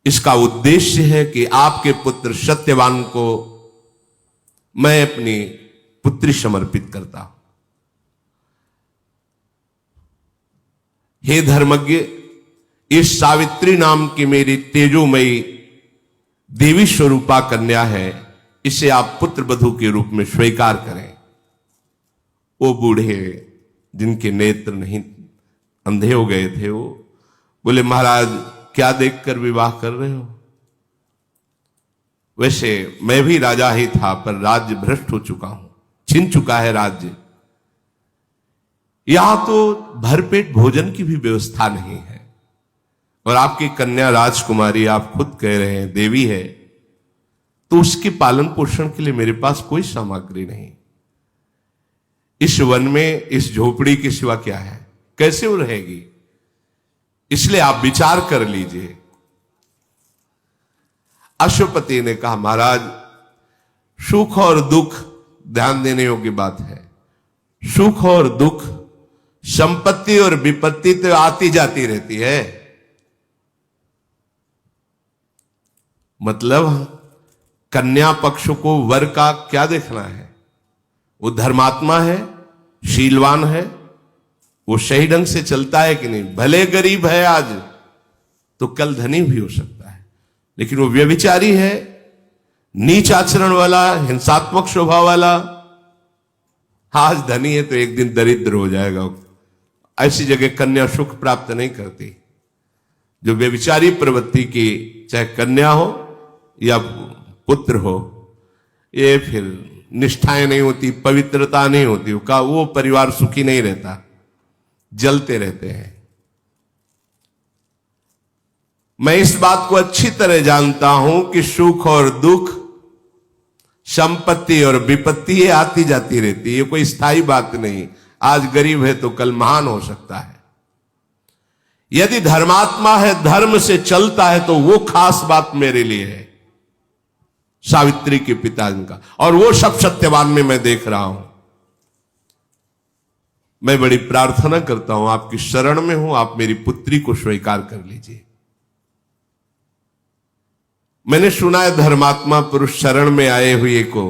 इसका उद्देश्य है कि आपके पुत्र सत्यवान को मैं अपनी पुत्री समर्पित करता हूं। हे धर्मज्ञ, इस सावित्री नाम की मेरी तेजोमयी देवी स्वरूपा कन्या है, इसे आप पुत्र वधू के रूप में स्वीकार करें। वो बूढ़े जिनके नेत्र नहीं, अंधे हो गए थे, वो बोले, महाराज क्या देखकर विवाह कर रहे हो? वैसे मैं भी राजा ही था, पर राज्य भ्रष्ट हो चुका हूं, छिन चुका है राज्य। यहां तो भरपेट भोजन की भी व्यवस्था नहीं है, और आपकी कन्या राजकुमारी, आप खुद कह रहे हैं देवी है, तो उसके पालन पोषण के लिए मेरे पास कोई सामग्री नहीं। इस वन में इस झोपड़ी के सिवा क्या है? कैसे वो रहेगी? इसलिए आप विचार कर लीजिए। अश्वपति ने कहा, महाराज, सुख और दुख ध्यान देने योग्य बात है। सुख और दुख, संपत्ति और विपत्ति तो आती जाती रहती है। मतलब कन्या पक्ष को वर का क्या देखना है? वो धर्मात्मा है, शीलवान है, वो सही ढंग से चलता है कि नहीं। भले गरीब है आज, तो कल धनी भी हो सकता है, लेकिन वो व्यभिचारी है, नीच आचरण वाला, हिंसात्मक स्वभाव वाला, आज धनी है तो एक दिन दरिद्र हो जाएगा। ऐसी जगह कन्या सुख प्राप्त नहीं करती। जो व्यभिचारी प्रवृत्ति की, चाहे कन्या हो या पुत्र हो, ये फिर निष्ठाएं नहीं होती, पवित्रता नहीं होती, वो परिवार सुखी नहीं रहता, जलते रहते हैं। मैं इस बात को अच्छी तरह जानता हूं कि सुख और दुख संपत्ति और विपत्ति ये आती जाती रहती है, ये कोई स्थायी बात नहीं। आज गरीब है तो कल महान हो सकता है। यदि धर्मात्मा है, धर्म से चलता है, तो वो खास बात मेरे लिए है, सावित्री के पिता का। और वो सब सत्यवान में मैं देख रहा हूं। मैं बड़ी प्रार्थना करता हूं, आपकी शरण में हूं, आप मेरी पुत्री को स्वीकार कर लीजिए। मैंने सुना है धर्मात्मा पुरुष शरण में आए हुए को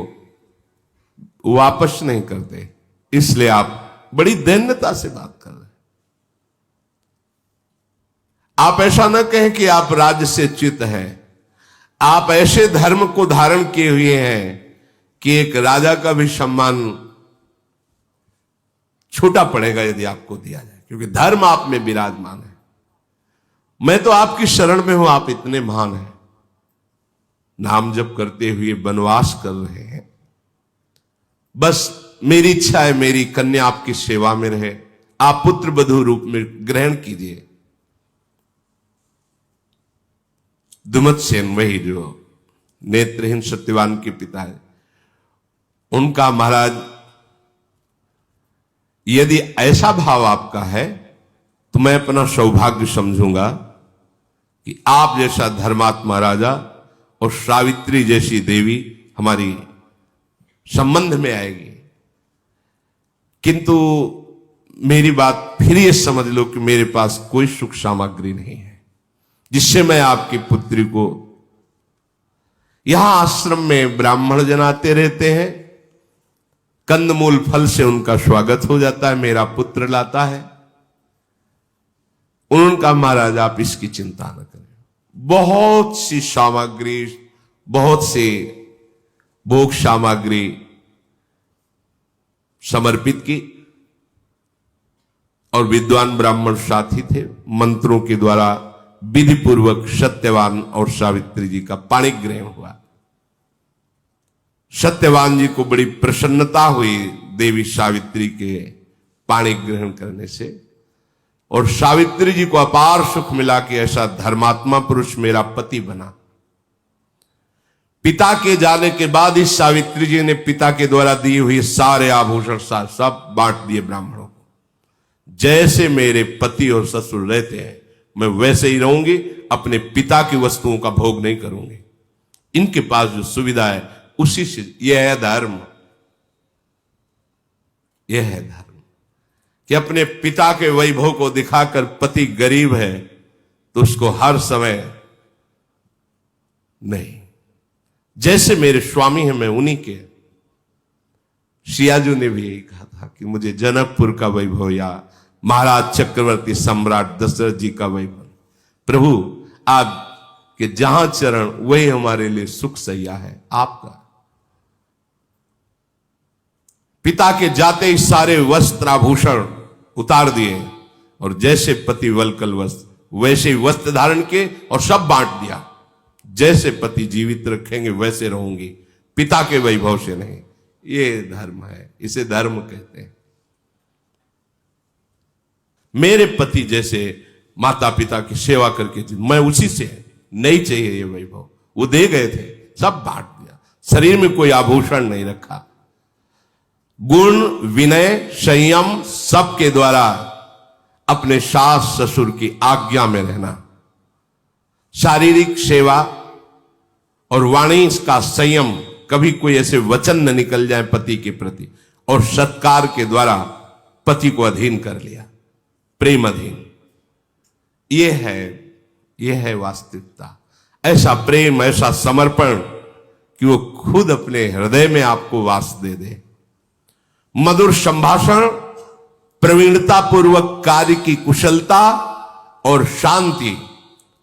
वापस नहीं करते, इसलिए आप बड़ी दैन्यता से बात कर रहे हैं। आप ऐसा ना कहें कि आप राज्य से च्युत हैं। आप ऐसे धर्म को धारण किए हुए हैं कि एक राजा का भी सम्मान छोटा पड़ेगा यदि आपको दिया जाए, क्योंकि धर्म आप में विराजमान है। मैं तो आपकी शरण में हूं, आप इतने महान हैं। नाम जप करते हुए वनवास कर रहे हैं। बस मेरी इच्छा है मेरी कन्या आपकी सेवा में रहे, आप पुत्र वधू रूप में ग्रहण कीजिए। दुमत सेन, वही जो नेत्रहीन सत्यवान के पिता है, उनका महाराज यदि ऐसा भाव आपका है तो मैं अपना सौभाग्य समझूंगा कि आप जैसा धर्मात्मा राजा और सावित्री जैसी देवी हमारी संबंध में आएगी। किंतु मेरी बात फिर ये समझ लो कि मेरे पास कोई सुख सामग्री नहीं है जिससे मैं आपकी पुत्री को, यहां आश्रम में ब्राह्मण जन आते रहते हैं, कंदमूल फल से उनका स्वागत हो जाता है, मेरा पुत्र लाता है। उनका महाराज आप इसकी चिंता न करें। बहुत सी सामग्री, बहुत सी भोग सामग्री समर्पित की और विद्वान ब्राह्मण साथी थे। मंत्रों के द्वारा विधि पूर्वक सत्यवान और सावित्री जी का पाणी ग्रहण हुआ। सत्यवान जी को बड़ी प्रसन्नता हुई देवी सावित्री के पाणी ग्रहण करने से, और सावित्री जी को अपार सुख मिला कि ऐसा धर्मात्मा पुरुष मेरा पति बना। पिता के जाने के बाद इस सावित्री जी ने पिता के द्वारा दी हुई सारे आभूषण सब बांट दिए ब्राह्मणों को। जैसे मेरे पति और ससुर रहते हैं मैं वैसे ही रहूंगी, अपने पिता की वस्तुओं का भोग नहीं करूंगी। इनके पास जो सुविधा है उसी से, यह है धर्म। यह है धर्म कि अपने पिता के वैभव को दिखाकर पति गरीब है तो उसको हर समय नहीं, जैसे मेरे स्वामी हैं मैं उन्हीं के। सियाजू ने भी यही कहा था कि मुझे जनकपुर का वैभव या महाराज चक्रवर्ती सम्राट दशरथ जी का वैभव, प्रभु आपके जहां चरण वही हमारे लिए सुख सैया है आपका। पिता के जाते ही सारे वस्त्र आभूषण उतार दिए और जैसे पति वलकल वस्त्र वैसे ही वस्त्र धारण के और सब बांट दिया। जैसे पति जीवित रखेंगे वैसे रहूंगी, पिता के वैभव से नहीं। ये धर्म है, इसे धर्म कहते हैं। मेरे पति जैसे माता पिता की सेवा करके मैं उसी से नहीं चाहिए ये वैभव। वो दे गए थे, सब बांट दिया, शरीर में कोई आभूषण नहीं रखा। गुण, विनय, संयम सबके द्वारा अपने सास ससुर की आज्ञा में रहना, शारीरिक सेवा और वाणी का संयम, कभी कोई ऐसे वचन न निकल जाए पति के प्रति, और सत्कार के द्वारा पति को अधीन कर लिया, प्रेम अधीन। यह है वास्तविकता। ऐसा प्रेम, ऐसा समर्पण कि वो खुद अपने हृदय में आपको वास दे दे। मधुर संभाषण, प्रवीणता पूर्वक कार्य की कुशलता और शांति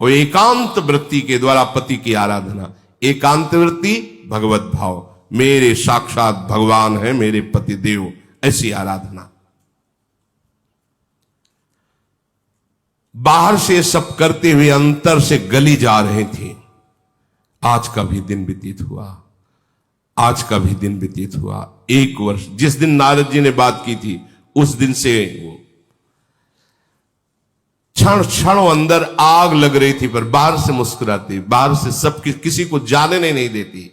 और एकांत वृत्ति के द्वारा पति की आराधना। एकांत वृत्ति, भगवत भाव, मेरे साक्षात भगवान है मेरे पति देव, ऐसी आराधना। बाहर से सब करते हुए अंतर से गली जा रहे थे। आज का भी दिन व्यतीत हुआ, आज का भी दिन व्यतीत हुआ। 1 वर्ष, जिस दिन नारद जी ने बात की थी उस दिन से क्षण क्षण अंदर आग लग रही थी, पर बाहर से मुस्कुराती, बाहर से सब किसी को जाने नहीं देती।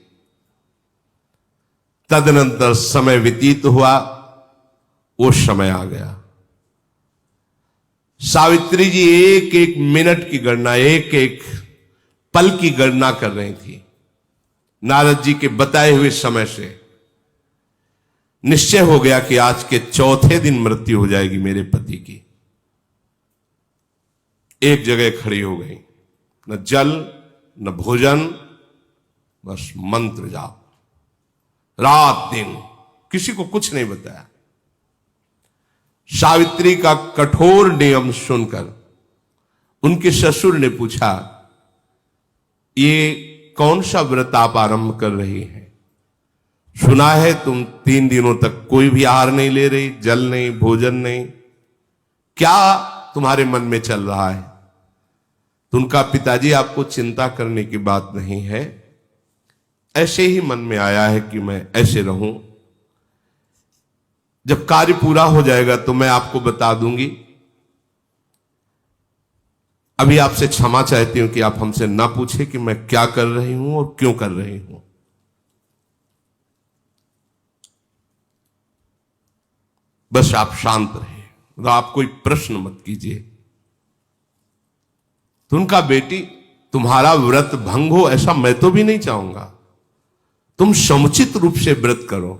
तदनंतर समय व्यतीत हुआ, वो समय आ गया। सावित्री जी एक एक मिनट की गणना, एक एक पल की गणना कर रही थी। नारद जी के बताए हुए समय से निश्चय हो गया कि आज के चौथे दिन मृत्यु हो जाएगी मेरे पति की। एक जगह खड़ी हो गई, न जल न भोजन, बस मंत्र जाप, रात दिन किसी को कुछ नहीं बताया। सावित्री का कठोर नियम सुनकर उनके ससुर ने पूछा, ये कौन सा व्रत आप आरंभ कर रही हैं? सुना है तुम 3 दिनों तक कोई भी आहार नहीं ले रही, जल नहीं, भोजन नहीं, क्या तुम्हारे मन में चल रहा है? तो उनका पिताजी, आपको चिंता करने की बात नहीं है, ऐसे ही मन में आया है कि मैं ऐसे रहूं। जब कार्य पूरा हो जाएगा तो मैं आपको बता दूंगी। अभी आपसे क्षमा चाहती हूं कि आप हमसे ना पूछे कि मैं क्या कर रही हूं और क्यों कर रही हूं। बस आप शांत रहिए, तो आप कोई प्रश्न मत कीजिए। तो उनका, बेटी तुम्हारा व्रत भंग हो ऐसा मैं तो भी नहीं चाहूंगा, तुम समुचित रूप से व्रत करो।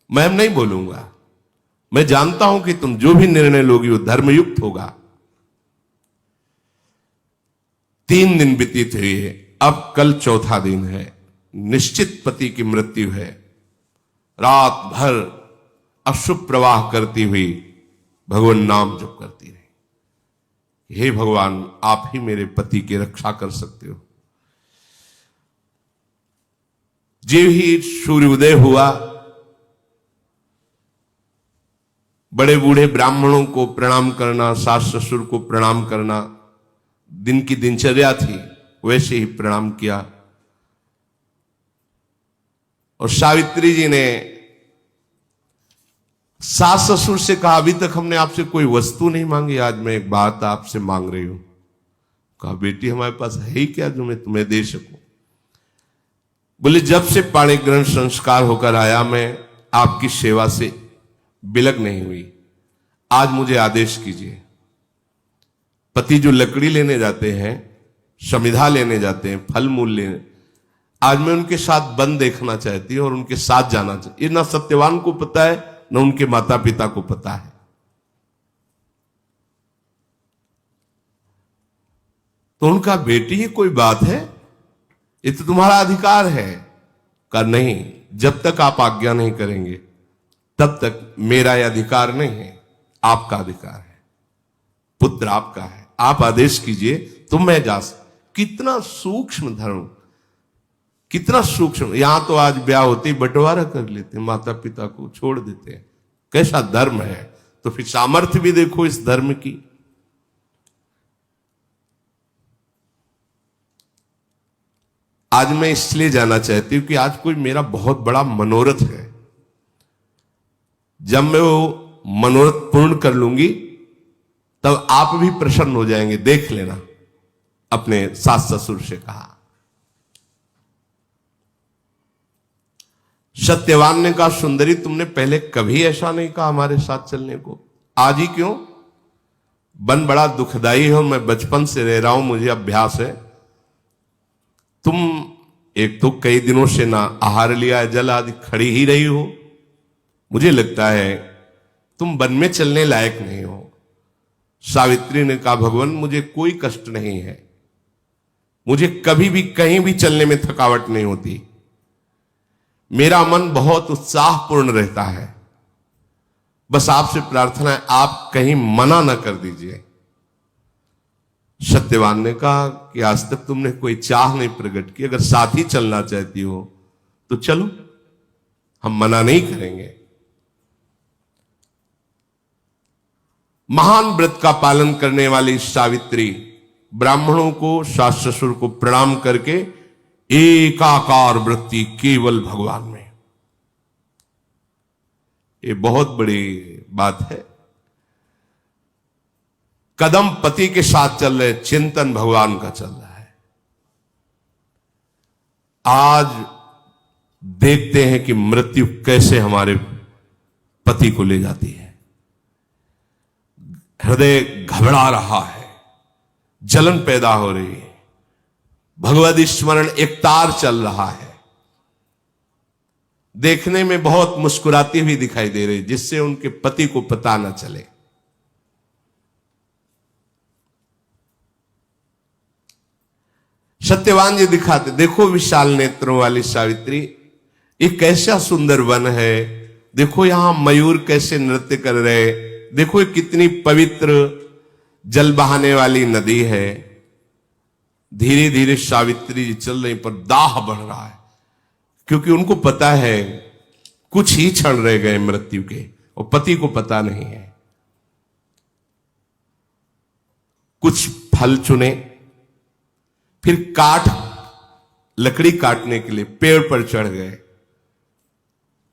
मैं नहीं बोलूंगा, मैं जानता हूं कि तुम जो भी निर्णय लोगी वो धर्मयुक्त होगा। 3 दिन व्यतीत हुए, अब कल चौथा दिन है। निश्चित पति की मृत्यु है। रात भर अशुभ प्रवाह करती हुई भगवान नाम जप करती रही। हे भगवान, आप ही मेरे पति की रक्षा कर सकते हो। जो ही सूर्योदय हुआ, बड़े बूढ़े ब्राह्मणों को प्रणाम करना, सास ससुर को प्रणाम करना दिन की दिनचर्या थी, वैसे ही प्रणाम किया। और सावित्री जी ने सास ससुर से कहा, अभी तक हमने आपसे कोई वस्तु नहीं मांगी, आज मैं एक बात आपसे मांग रही हूं। कहा, बेटी हमारे पास है ही क्या जो मैं तुम्हें दे सकूं? बोले, जब से पाणी ग्रहण संस्कार होकर आया मैं आपकी सेवा से बिलक नहीं हुई, आज मुझे आदेश कीजिए। पति जो लकड़ी लेने जाते हैं, समिधा लेने जाते हैं, फल मूल लेने, आज मैं उनके साथ वन देखना चाहती हूं और उनके साथ जाना चाहती। ये ना सत्यवान को पता है, न उनके माता पिता को पता है। तो उनका, बेटी ये कोई बात है, ये तो तुम्हारा अधिकार है। कहा, नहीं, जब तक आप आज्ञा नहीं करेंगे तब तक मेरा यह अधिकार नहीं है, आपका अधिकार है। पुत्र आपका है, आप आदेश कीजिए तो मैं जा सकता। कितना सूक्ष्म धर्म, कितना सूक्ष्म। यहां तो आज ब्याह होते ही बंटवारा कर लेते, माता पिता को छोड़ देते हैं। कैसा धर्म है? तो फिर सामर्थ्य भी देखो इस धर्म की। आज मैं इसलिए जाना चाहती हूं कि आज कोई मेरा बहुत बड़ा मनोरथ है। जब मैं वो मनोरथ पूर्ण कर लूंगी तब आप भी प्रसन्न हो जाएंगे, देख लेना। अपने सास ससुर से कहा। सत्यवान ने कहा, सुंदरी तुमने पहले कभी ऐसा नहीं कहा हमारे साथ चलने को, आज ही क्यों? वन बड़ा दुखदाई है, मैं बचपन से रह रहा हूं, मुझे अभ्यास है। तुम एक तो कई दिनों से ना आहार लिया है, जल आदि, खड़ी ही रही हो, मुझे लगता है तुम वन में चलने लायक नहीं हो। सावित्री ने कहा, भगवान मुझे कोई कष्ट नहीं है, मुझे कभी भी कहीं भी चलने में थकावट नहीं होती, मेरा मन बहुत उत्साहपूर्ण रहता है। बस आपसे प्रार्थना है आप कहीं मना न कर दीजिए। सत्यवान ने कहा कि आज तक तुमने कोई चाह नहीं प्रकट की, अगर साथ ही चलना चाहती हो तो चलो, हम मना नहीं करेंगे। महान व्रत का पालन करने वाली सावित्री ब्राह्मणों को, सास ससुर को प्रणाम करके एकाकार वृत्ति केवल भगवान में। ये बहुत बड़ी बात है। कदम पति के साथ चल रहे, चिंतन भगवान का चल रहा है। आज देखते हैं कि मृत्यु कैसे हमारे पति को ले जाती है। हृदय घबरा रहा है, जलन पैदा हो रही है, भगवद स्मरण एक तार चल रहा है। देखने में बहुत मुस्कुराती हुई दिखाई दे रही, जिससे उनके पति को पता न चले। सत्यवान जी दिखाते, देखो विशाल नेत्रों वाली सावित्री, ये कैसा सुंदर वन है, देखो यहां मयूर कैसे नृत्य कर रहे, देखो ये कितनी पवित्र जल बहाने वाली नदी है। धीरे धीरे सावित्री जी चल रही, पर दाह बढ़ रहा है, क्योंकि उनको पता है कुछ ही क्षण रह गए मृत्यु के, और पति को पता नहीं है। कुछ फल चुने, फिर लकड़ी काटने के लिए पेड़ पर चढ़ गए,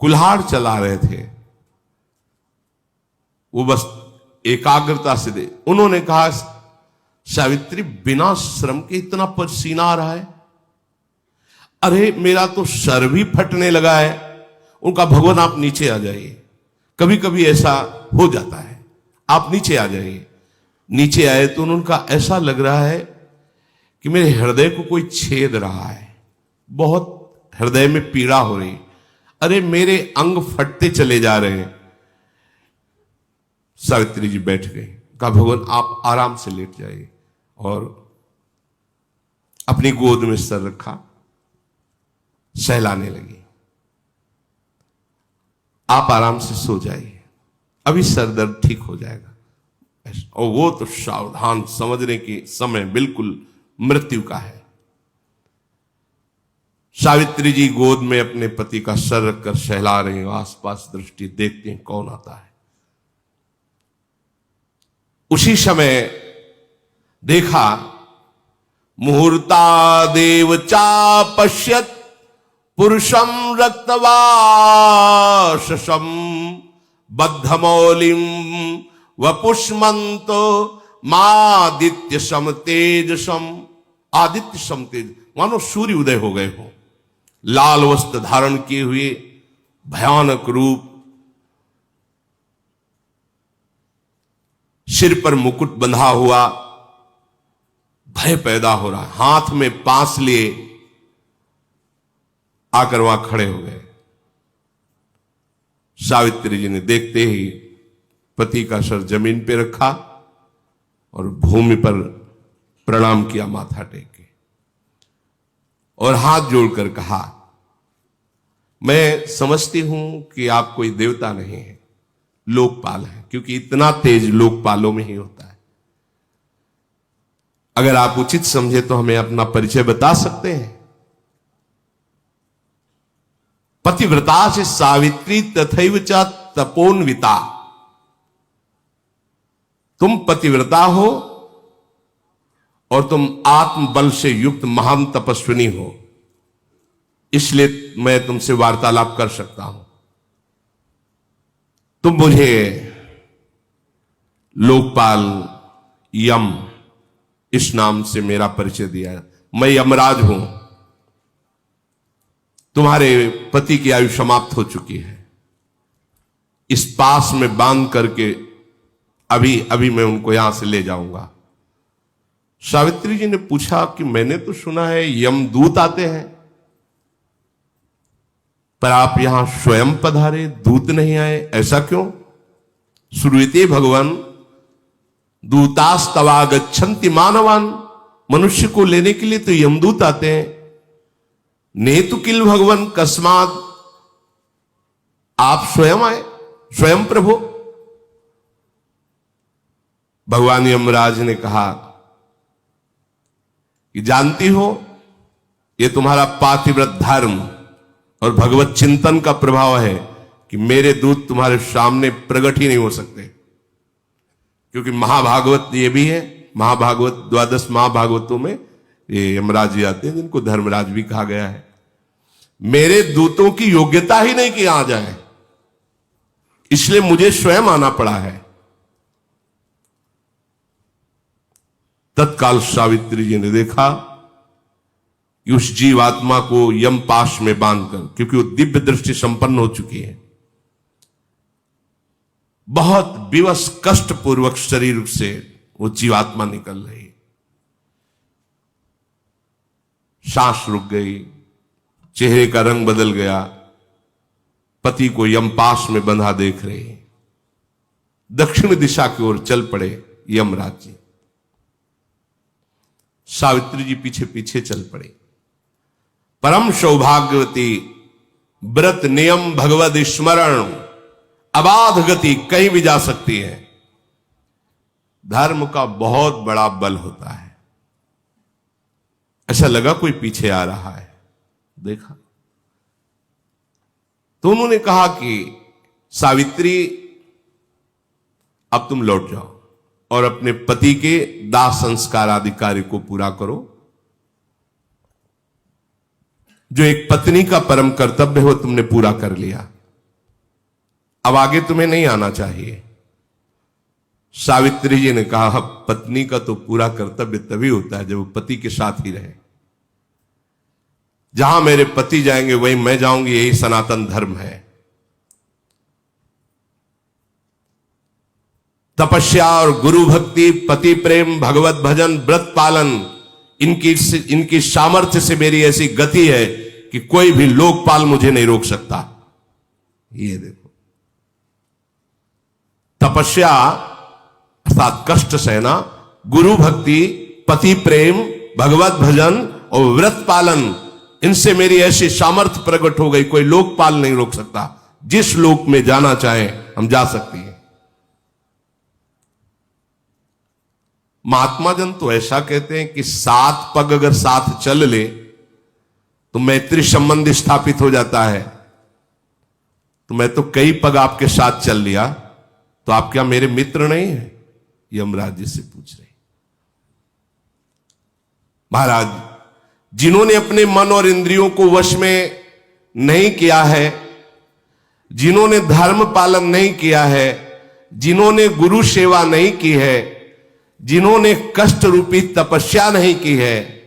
कुल्हाड़ चला रहे थे। वो बस एकाग्रता से दे। उन्होंने कहा, सावित्री बिना श्रम के इतना पसीना आ रहा है, अरे मेरा तो सर भी फटने लगा है। उनका, भगवान आप नीचे आ जाइए, कभी कभी ऐसा हो जाता है, आप नीचे आ जाइए। नीचे आए तो उनका ऐसा लग रहा है कि मेरे हृदय को कोई छेद रहा है, बहुत हृदय में पीड़ा हो रही, अरे मेरे अंग फटते चले जा रहे हैं। सावित्री जी बैठ गई, कहा भगवान आप आराम से लेट जाइए, और अपनी गोद में सर रखा, सहलाने लगी। आप आराम से सो जाइए, अभी सर दर्द ठीक हो जाएगा। और वो तो सावधान, समझने की समय बिल्कुल मृत्यु का है। सावित्री जी गोद में अपने पति का सर रखकर सहला रहे हैं, आसपास दृष्टि देखते हैं कौन आता है। उसी समय देखा, मुहूर्ता देव चा पश्यत पुरुषम रक्तवाससम बद्धमौलिम वपुष्मंतो मादित्य सम तेजसम। आदित्य सम तेज, मानो सूर्य उदय हो गए हो, लाल वस्त्र धारण किए हुए, भयानक रूप, सिर पर मुकुट बंधा हुआ, भय पैदा हो रहा, हाथ में पास लिए आकर वहां खड़े हो गए। सावित्री जी ने देखते ही पति का सर जमीन पे रखा और भूमि पर प्रणाम किया, माथा टेक के, और हाथ जोड़कर कहा, मैं समझती हूं कि आप कोई देवता नहीं है, लोकपाल है, क्योंकि इतना तेज लोकपालों में ही होता है। अगर आप उचित समझे तो हमें अपना परिचय बता सकते हैं। पतिव्रता से सावित्री तथैव च तपोन्विता, तुम पतिव्रता हो और तुम आत्मबल से युक्त महान तपस्विनी हो, इसलिए मैं तुमसे वार्तालाप कर सकता हूं। तुम मुझे लोकपाल यम इस नाम से मेरा परिचय दिया, मैं यमराज हूं। तुम्हारे पति की आयु समाप्त हो चुकी है, इस पास में बांध करके अभी अभी मैं उनको यहां से ले जाऊंगा। सावित्री जी ने पूछा कि मैंने तो सुना है यमदूत आते हैं, पर आप यहां स्वयं पधारे, दूत नहीं आए, ऐसा क्यों? श्रूयते भगवान दूतास्तवागच्छन्ति मानवान, मनुष्य को लेने के लिए तो यमदूत आते हैं। नेतु किल भगवान कस्मात, आप स्वयं आए, स्वयं प्रभु। भगवान यमराज ने कहा कि जानती हो, ये तुम्हारा पातिव्रत धर्म और भगवत चिंतन का प्रभाव है कि मेरे दूत तुम्हारे सामने प्रकट ही नहीं हो सकते, क्योंकि महाभागवत ये भी है, महाभागवत 12 महाभागवतों में ये यमराज जी आते हैं, जिनको धर्मराज भी कहा गया है। मेरे दूतों की योग्यता ही नहीं कि आ जाए, इसलिए मुझे स्वयं आना पड़ा है। तत्काल सावित्री जी ने देखा कि उस जीवात्मा को यम पाश में बांधकर, क्योंकि वो दिव्य दृष्टि संपन्न हो चुकी है, बहुत विवश कष्ट पूर्वक शरीर से वो जीवात्मा निकल रही, सांस रुक गई, चेहरे का रंग बदल गया, पति को यमपाश में बंधा देख रहे, दक्षिण दिशा की ओर चल पड़े यमराज जी। सावित्री जी पीछे पीछे चल पड़े। परम सौभाग्यवती, व्रत नियम भगवद स्मरण, अबाध गति, कहीं भी जा सकती है। धर्म का बहुत बड़ा बल होता है। ऐसा लगा कोई पीछे आ रहा है, देखा तो उन्होंने कहा कि सावित्री अब तुम लौट जाओ और अपने पति के दाह संस्कार आदि कार्य को पूरा करो। जो एक पत्नी का परम कर्तव्य हो तुमने पूरा कर लिया, अब आगे तुम्हें नहीं आना चाहिए। सावित्री जी ने कहा, पत्नी का तो पूरा कर्तव्य तभी होता है जब वो पति के साथ ही रहे। जहां मेरे पति जाएंगे वहीं मैं जाऊंगी, यही सनातन धर्म है। तपस्या और गुरु भक्ति, पति प्रेम, भगवत भजन, व्रत पालन, इनकी सामर्थ्य से मेरी ऐसी गति है कि कोई भी लोकपाल मुझे नहीं रोक सकता। ये देखो, तपस्या अर्थात कष्ट सहना, गुरु भक्ति, पति प्रेम, भगवत भजन और व्रत पालन, इनसे मेरी ऐसी सामर्थ्य प्रकट हो गई, कोई लोकपाल नहीं रोक सकता। जिस लोक में जाना चाहे हम जा सकती हैं। महात्मा जन तो ऐसा कहते हैं कि 7 पग अगर साथ चल ले तो मैत्री संबंध स्थापित हो जाता है। तो मैं तो कई पग आपके साथ चल लिया, तो आप क्या मेरे मित्र नहीं है? यमराज जी से पूछ रहे। महाराज, जिन्होंने अपने मन और इंद्रियों को वश में नहीं किया है, जिन्होंने धर्म पालन नहीं किया है, जिन्होंने गुरु सेवा नहीं की है, जिन्होंने कष्ट रूपी तपस्या नहीं की है,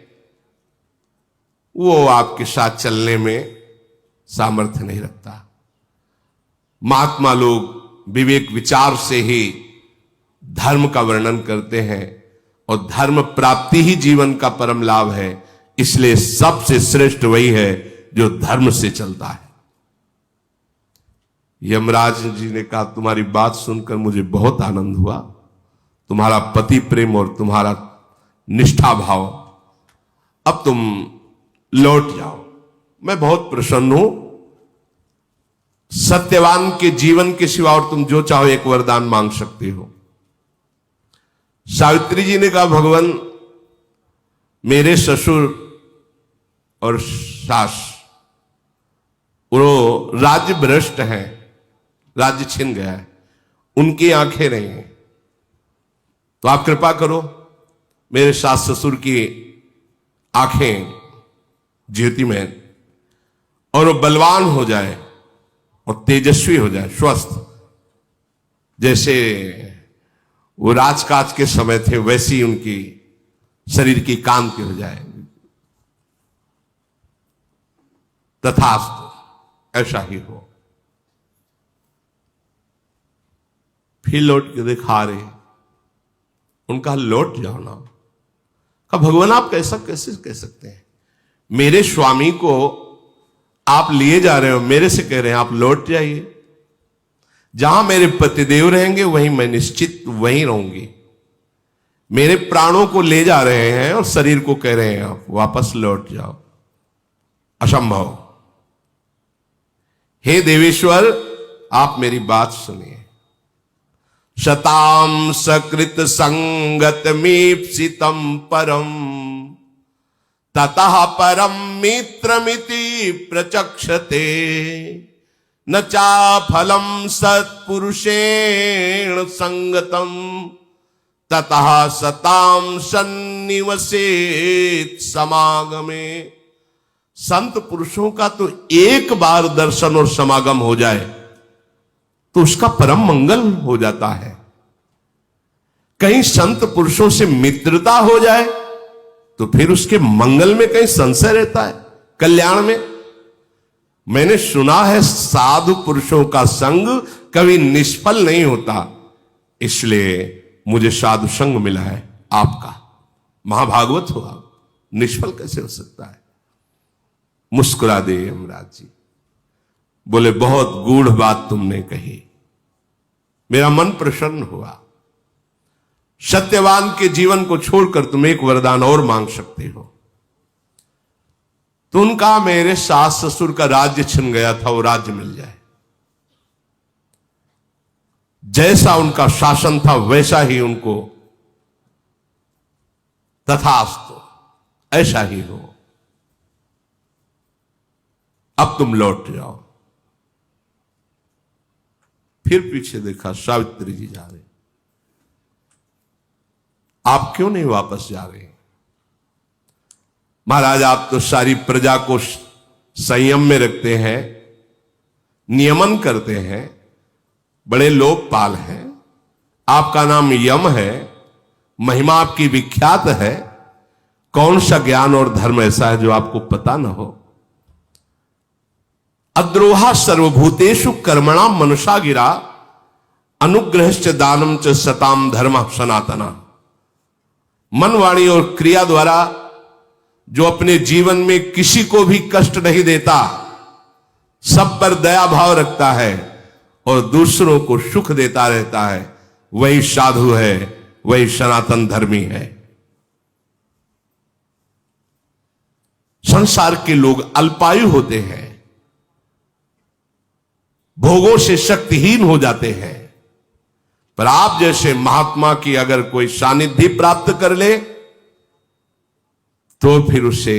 वो आपके साथ चलने में सामर्थ्य नहीं रखता। महात्मा लोग विवेक विचार से ही धर्म का वर्णन करते हैं और धर्म प्राप्ति ही जीवन का परम लाभ है। इसलिए सबसे श्रेष्ठ वही है जो धर्म से चलता है। यमराज जी ने कहा, तुम्हारी बात सुनकर मुझे बहुत आनंद हुआ, तुम्हारा पति प्रेम और तुम्हारा निष्ठा भाव, अब तुम लौट जाओ, मैं बहुत प्रसन्न हूं। सत्यवान के जीवन के सिवा और तुम जो चाहो एक वरदान मांग सकते हो। सावित्री जी ने कहा, भगवान, मेरे ससुर और सास वो राज्य भ्रष्ट हैं, राज्य छिन गया है, उनकी आंखें नहीं हैं, तो आप कृपा करो मेरे सास ससुर की आंखें ज्योति में, और वो बलवान हो जाए और तेजस्वी हो जाए, स्वस्थ, जैसे वो राजकाज के समय थे वैसी उनकी शरीर की कांति हो जाए। तथास्तु, ऐसा ही हो। फिर लौट के दिखा रहे, उनका लौट जाओ ना। कहा, भगवान आप कैसा कैसे कह सकते हैं? मेरे स्वामी को आप लिए जा रहे हो, मेरे से कह रहे हैं आप लौट जाइए। जहां मेरे पतिदेव रहेंगे वहीं मैं निश्चित वहीं रहूंगी। मेरे प्राणों को ले जा रहे हैं और शरीर को कह रहे हैं आप वापस लौट जाओ, असंभव। हे देवेश्वर, आप मेरी बात सुनिए। शताम सकृत संगत मीप्सितम परम, ततः परम मित्रमिति प्रचक्षते, न चा फलम सत्पुरुषेण संगतम, ततः सताम सन्निवसेत समागमे। संत पुरुषों का तो एक बार दर्शन और समागम हो जाए तो उसका परम मंगल हो जाता है। कहीं संत पुरुषों से मित्रता हो जाए तो फिर उसके मंगल में कहीं संशय रहता है, कल्याण में? मैंने सुना है साधु पुरुषों का संग कभी निष्फल नहीं होता, इसलिए मुझे साधु संग मिला है आपका। महाभागवत हो आप, निष्फल कैसे हो सकता है? मुस्कुरा दे यमराज जी, बोले बहुत गूढ़ बात तुमने कही, मेरा मन प्रसन्न हुआ। सत्यवान के जीवन को छोड़कर तुम एक वरदान और मांग सकते हो। तो उनका मेरे सास ससुर का राज्य छिन गया था, वो राज्य मिल जाए। जैसा उनका शासन था वैसा ही उनको तथास्तु, ऐसा ही हो। अब तुम लौट जाओ। फिर पीछे देखा, सावित्री जी जा रहे। आप क्यों नहीं वापस जा रहे? महाराज आप तो सारी प्रजा को संयम में रखते हैं, नियमन करते हैं, बड़े लोकपाल हैं, आपका नाम यम है, महिमा आपकी विख्यात है। कौन सा ज्ञान और धर्म ऐसा है जो आपको पता ना हो? अद्रोहा सर्वभूतेषु कर्मणाम मनुषा गिरा, अनुग्रहश्च दानम च सताम धर्म सनातना। मन, वाणी और क्रिया द्वारा जो अपने जीवन में किसी को भी कष्ट नहीं देता, सब पर दया भाव रखता है और दूसरों को सुख देता रहता है, वही साधु है, वही सनातन धर्मी है। संसार के लोग अल्पायु होते हैं, भोगों से शक्तिहीन हो जाते हैं, पर आप जैसे महात्मा की अगर कोई सानिध्य प्राप्त कर ले तो फिर उसे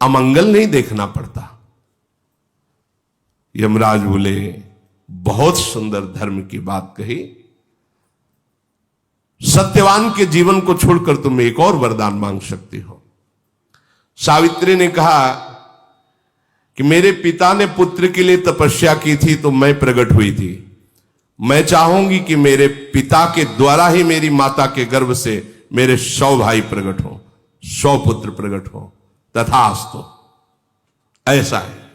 अमंगल नहीं देखना पड़ता। यमराज बोले बहुत सुंदर धर्म की बात कही। सत्यवान के जीवन को छोड़कर तुम एक और वरदान मांग सकती हो। सावित्री ने कहा कि मेरे पिता ने पुत्र के लिए तपस्या की थी तो मैं प्रकट हुई थी। मैं चाहूंगी कि मेरे पिता के द्वारा ही मेरी माता के गर्भ से मेरे 100 भाई प्रकट हो, 100 पुत्र प्रकट हो। तथास्तु, ऐसा है।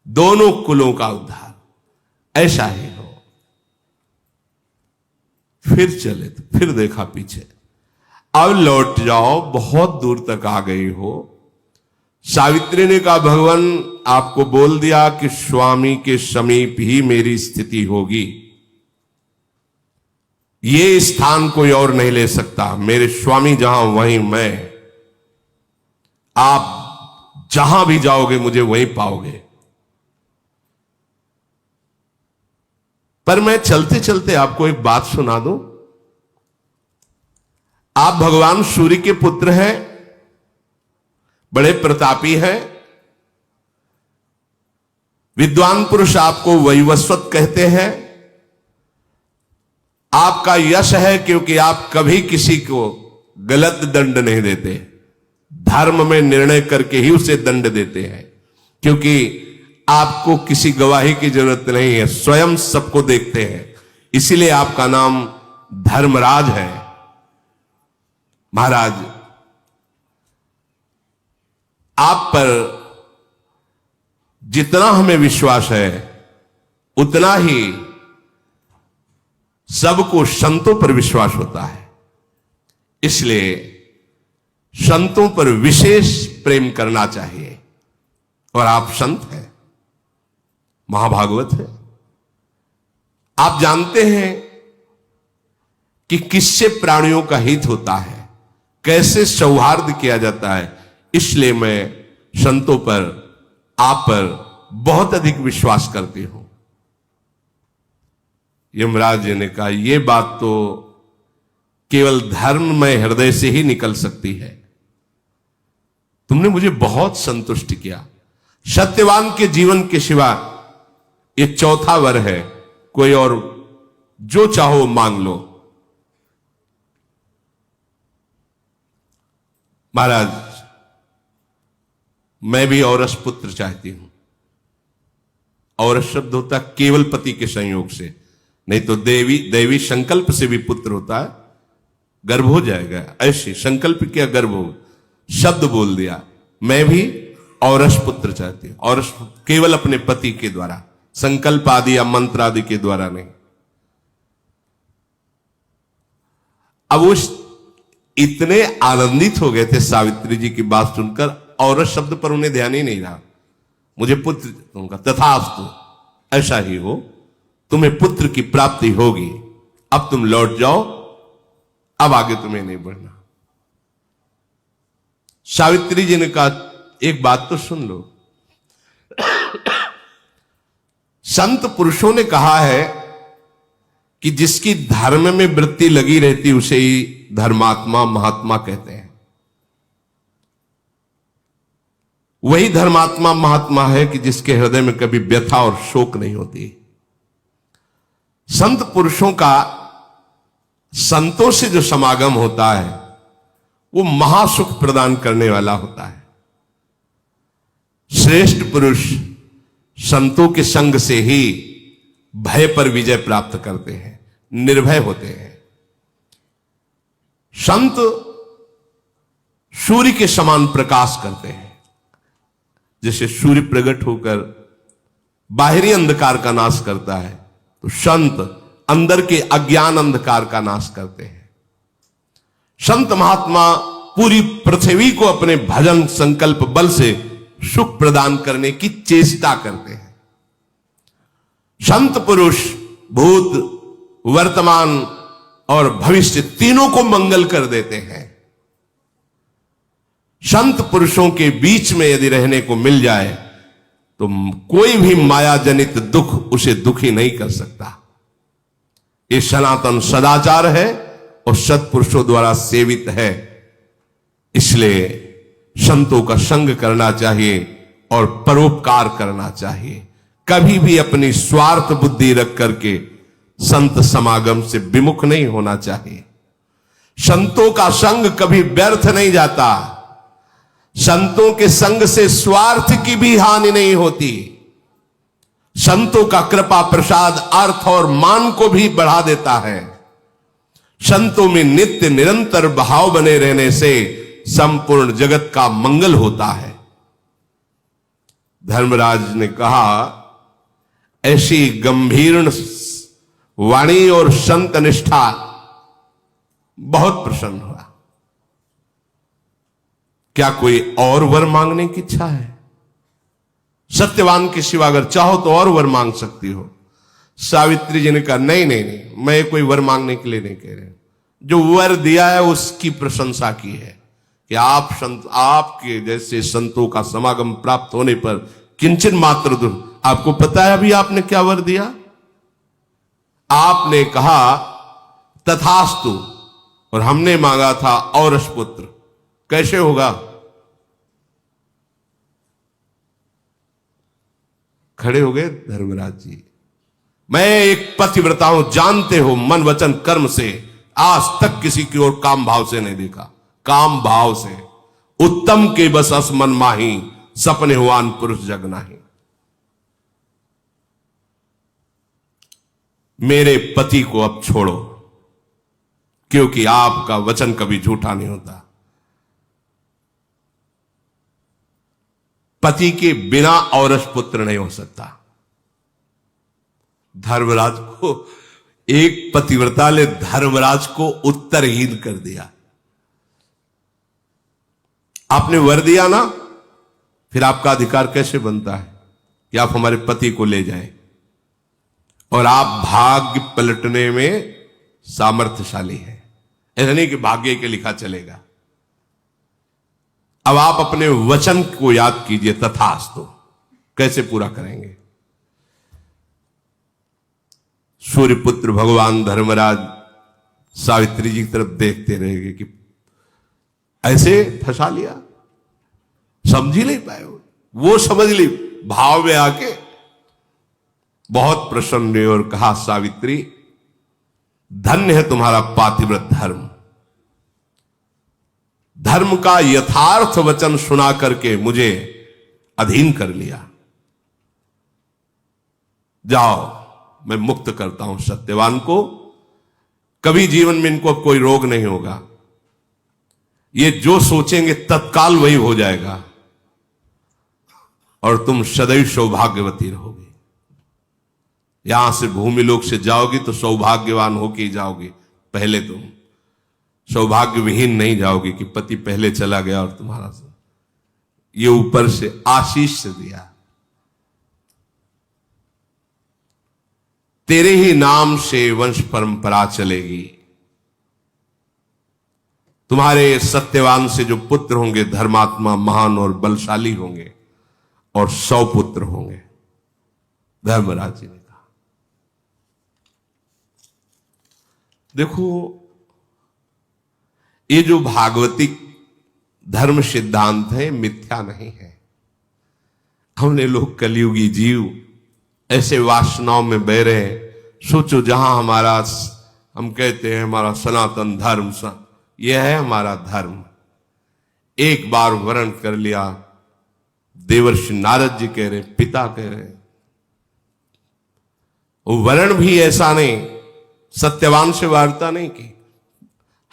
दोनों कुलों का उद्धार, ऐसा ही हो। फिर चले तो फिर देखा पीछे, अब लौट जाओ, बहुत दूर तक आ गई हो। सावित्री ने कहा भगवान आपको बोल दिया कि स्वामी के समीप ही मेरी स्थिति होगी, ये स्थान कोई और नहीं ले सकता। मेरे स्वामी जहां वहीं मैं, आप जहां भी जाओगे मुझे वहीं पाओगे। पर मैं चलते चलते आपको एक बात सुना दूं। आप भगवान सूर्य के पुत्र हैं, बड़े प्रतापी हैं, विद्वान पुरुष आपको वैवस्वत कहते हैं। आपका यश है क्योंकि आप कभी किसी को गलत दंड नहीं देते, धर्म में निर्णय करके ही उसे दंड देते हैं, क्योंकि आपको किसी गवाही की जरूरत नहीं है, स्वयं सबको देखते हैं। इसीलिए आपका नाम धर्मराज है। महाराज आप पर जितना हमें विश्वास है उतना ही सबको संतों पर विश्वास होता है, इसलिए संतों पर विशेष प्रेम करना चाहिए। और आप संत हैं, महाभागवत है। आप जानते हैं कि किससे प्राणियों का हित होता है, कैसे सौहार्द किया जाता है। इसलिए मैं संतों पर, आप पर बहुत अधिक विश्वास करती हूं। यमराज जी ने कहा यह बात तो केवल धर्ममय हृदय से ही निकल सकती है। तुमने मुझे बहुत संतुष्ट किया। सत्यवान के जीवन के सिवा ये चौथा वर है, कोई और जो चाहो मांग लो। महाराज मैं भी औरस पुत्र चाहती हूं। औरस शब्द होता है केवल पति के संयोग से, नहीं तो देवी संकल्प से भी पुत्र होता है, गर्भ हो जाएगा। ऐसे संकल्प किया गर्भ हो, शब्द बोल दिया, मैं भी औरस पुत्र चाहती हूं। औरस केवल अपने पति के द्वारा, संकल्प आदि या मंत्र आदि के द्वारा नहीं। अब वो इतने आनंदित हो गए थे सावित्री जी की बात सुनकर, औरत शब्द पर उन्हें ध्यान ही नहीं रहा। मुझे पुत्र, उनका तथास्तु, ऐसा ही हो, तुम्हें पुत्र की प्राप्ति होगी, अब तुम लौट जाओ, अब आगे तुम्हें नहीं बढ़ना। सावित्री जी ने कहा एक बात तो सुन लो, संत पुरुषों ने कहा है कि जिसकी धर्म में वृत्ति लगी रहती उसे ही धर्मात्मा महात्मा कहते हैं। वही धर्मात्मा महात्मा है कि जिसके हृदय में कभी व्यथा और शोक नहीं होती। संत पुरुषों का संतों से जो समागम होता है वो महासुख प्रदान करने वाला होता है। श्रेष्ठ पुरुष संतों के संग से ही भय पर विजय प्राप्त करते हैं, निर्भय होते हैं। संत सूर्य के समान प्रकाश करते हैं। जैसे सूर्य प्रकट होकर बाहरी अंधकार का नाश करता है, तो संत अंदर के अज्ञान अंधकार का नाश करते हैं। संत महात्मा पूरी पृथ्वी को अपने भजन संकल्प बल से सुख प्रदान करने की चेष्टा करते हैं। संत पुरुष भूत, वर्तमान और भविष्य तीनों को मंगल कर देते हैं। संत पुरुषों के बीच में यदि रहने को मिल जाए तो कोई भी माया जनित दुख उसे दुखी नहीं कर सकता। ये सनातन सदाचार है और सत्पुरुषों द्वारा सेवित है। इसलिए संतों का संग करना चाहिए और परोपकार करना चाहिए। कभी भी अपनी स्वार्थ बुद्धि रख करके संत समागम से विमुख नहीं होना चाहिए। संतों का संग कभी व्यर्थ नहीं जाता। संतों के संग से स्वार्थ की भी हानि नहीं होती। संतों का कृपा प्रसाद अर्थ और मान को भी बढ़ा देता है। संतों में नित्य निरंतर भाव बने रहने से संपूर्ण जगत का मंगल होता है। धर्मराज ने कहा, ऐसी गंभीर वाणी और संत निष्ठा, बहुत प्रसन्न हुआ। क्या कोई और वर मांगने की इच्छा है? सत्यवान के सिवा अगर चाहो तो और वर मांग सकती हो। सावित्री जी ने कहा, नहीं नहीं नहीं, मैं कोई वर मांगने के लिए नहीं कह रहे। जो वर दिया है उसकी प्रशंसा की है कि आप संत, आपके जैसे संतों का समागम प्राप्त होने पर किंचन मात्र दुख। आपको पता है अभी आपने क्या वर दिया? आपने कहा तथास्तु, और हमने मांगा था औरस पुत्र। कैसे होगा? खड़े हो गए धर्मराज जी। मैं एक पतिव्रता हूं, जानते हो, मन वचन कर्म से आज तक किसी की ओर काम भाव से नहीं देखा। काम भाव से उत्तम के बस अस मन माही, सपने हुआन पुरुष जग नाही। मेरे पति को अब छोड़ो, क्योंकि आपका वचन कभी झूठा नहीं होता। पति के बिना औरस पुत्र नहीं हो सकता। धर्मराज को, एक पतिव्रता ने धर्मराज को उत्तरहीन कर दिया। आपने वर दिया ना, फिर आपका अधिकार कैसे बनता है कि आप हमारे पति को ले जाएं और आप भाग्य पलटने में सामर्थ्यशाली हैं। ऐसा नहीं कि भाग्य के लिखा चलेगा। अब आप अपने वचन को याद कीजिए, तथास्तु। कैसे पूरा करेंगे? सूर्यपुत्र भगवान धर्मराज सावित्री जी की तरफ देखते रहेंगे कि ऐसे फंसा लिया, समझ ही नहीं पाए। वो समझ ली भाव में आके, बहुत प्रसन्न हुए और कहा, सावित्री धन्य है तुम्हारा पातिव्रत धर्म। धर्म का यथार्थ वचन सुना करके मुझे अधीन कर लिया। जाओ, मैं मुक्त करता हूं सत्यवान को। कभी जीवन में इनको अब कोई रोग नहीं होगा। ये जो सोचेंगे तत्काल वही हो जाएगा और तुम सदैव सौभाग्यवती रहोगे। यहां से भूमि लोक से जाओगे तो सौभाग्यवान होके ही जाओगे, पहले तुम सौभाग्य विहीन नहीं जाओगे कि पति पहले चला गया और तुम्हारा ये ऊपर से आशीष से दिया। तेरे ही नाम से वंश परंपरा चलेगी। तुम्हारे सत्यवान से जो पुत्र होंगे धर्मात्मा महान और बलशाली होंगे और 100 पुत्र होंगे। धर्मराज जी ने कहा देखो ये जो भागवतिक धर्म सिद्धांत है मिथ्या नहीं है। हमने लोग कलयुगी जीव ऐसे वासनाओं में बह रहे हैं। सोचो जहां हमारा हम कहते हैं हमारा सनातन धर्म यह है हमारा धर्म। एक बार वर्ण कर लिया, देवर्षि नारद जी कह रहे, पिता कह रहे, वर्ण भी ऐसा नहीं, सत्यवान से वार्ता नहीं की।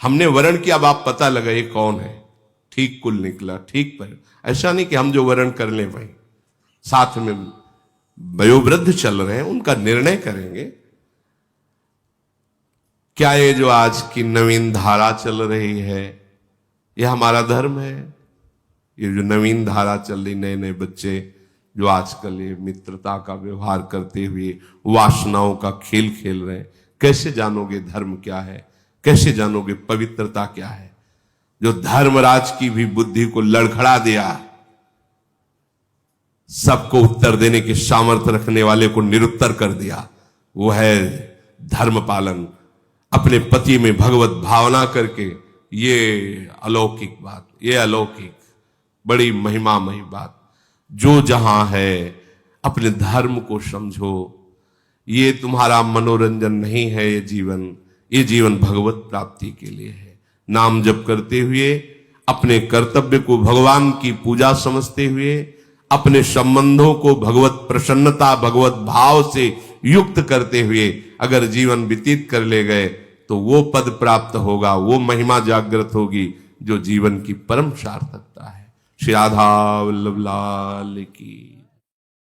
हमने वर्ण किया, अब आप पता लगा ये कौन है, ठीक कुल निकला, ठीक पर ऐसा नहीं कि हम जो वर्ण कर ले भाई, साथ में वयोवृद्ध चल रहे हैं उनका निर्णय करेंगे। क्या ये जो आज की नवीन धारा चल रही है ये हमारा धर्म है? ये जो नवीन धारा चल रही, नए नए बच्चे जो आजकल ये मित्रता का व्यवहार करते हुए वासनाओं का खेल खेल रहे हैं, कैसे जानोगे धर्म क्या है? कैसे जानोगे पवित्रता क्या है? जो धर्मराज की भी बुद्धि को लड़खड़ा दिया, सबको उत्तर देने की सामर्थ्य रखने वाले को निरुत्तर कर दिया, वो है धर्म पालन। अपने पति में भगवत भावना करके, ये अलौकिक बात, ये अलौकिक बड़ी महिमामयी बात। जो जहां है अपने धर्म को समझो। ये तुम्हारा मनोरंजन नहीं है, ये जीवन भगवत प्राप्ति के लिए है। नाम जप करते हुए अपने कर्तव्य को भगवान की पूजा समझते हुए अपने संबंधों को भगवत प्रसन्नता भगवत भाव से युक्त करते हुए अगर जीवन व्यतीत कर ले गए तो वो पद प्राप्त होगा, वो महिमा जागृत होगी जो जीवन की परम सार्थकता है। श्री राधा वल्लभ लाल की।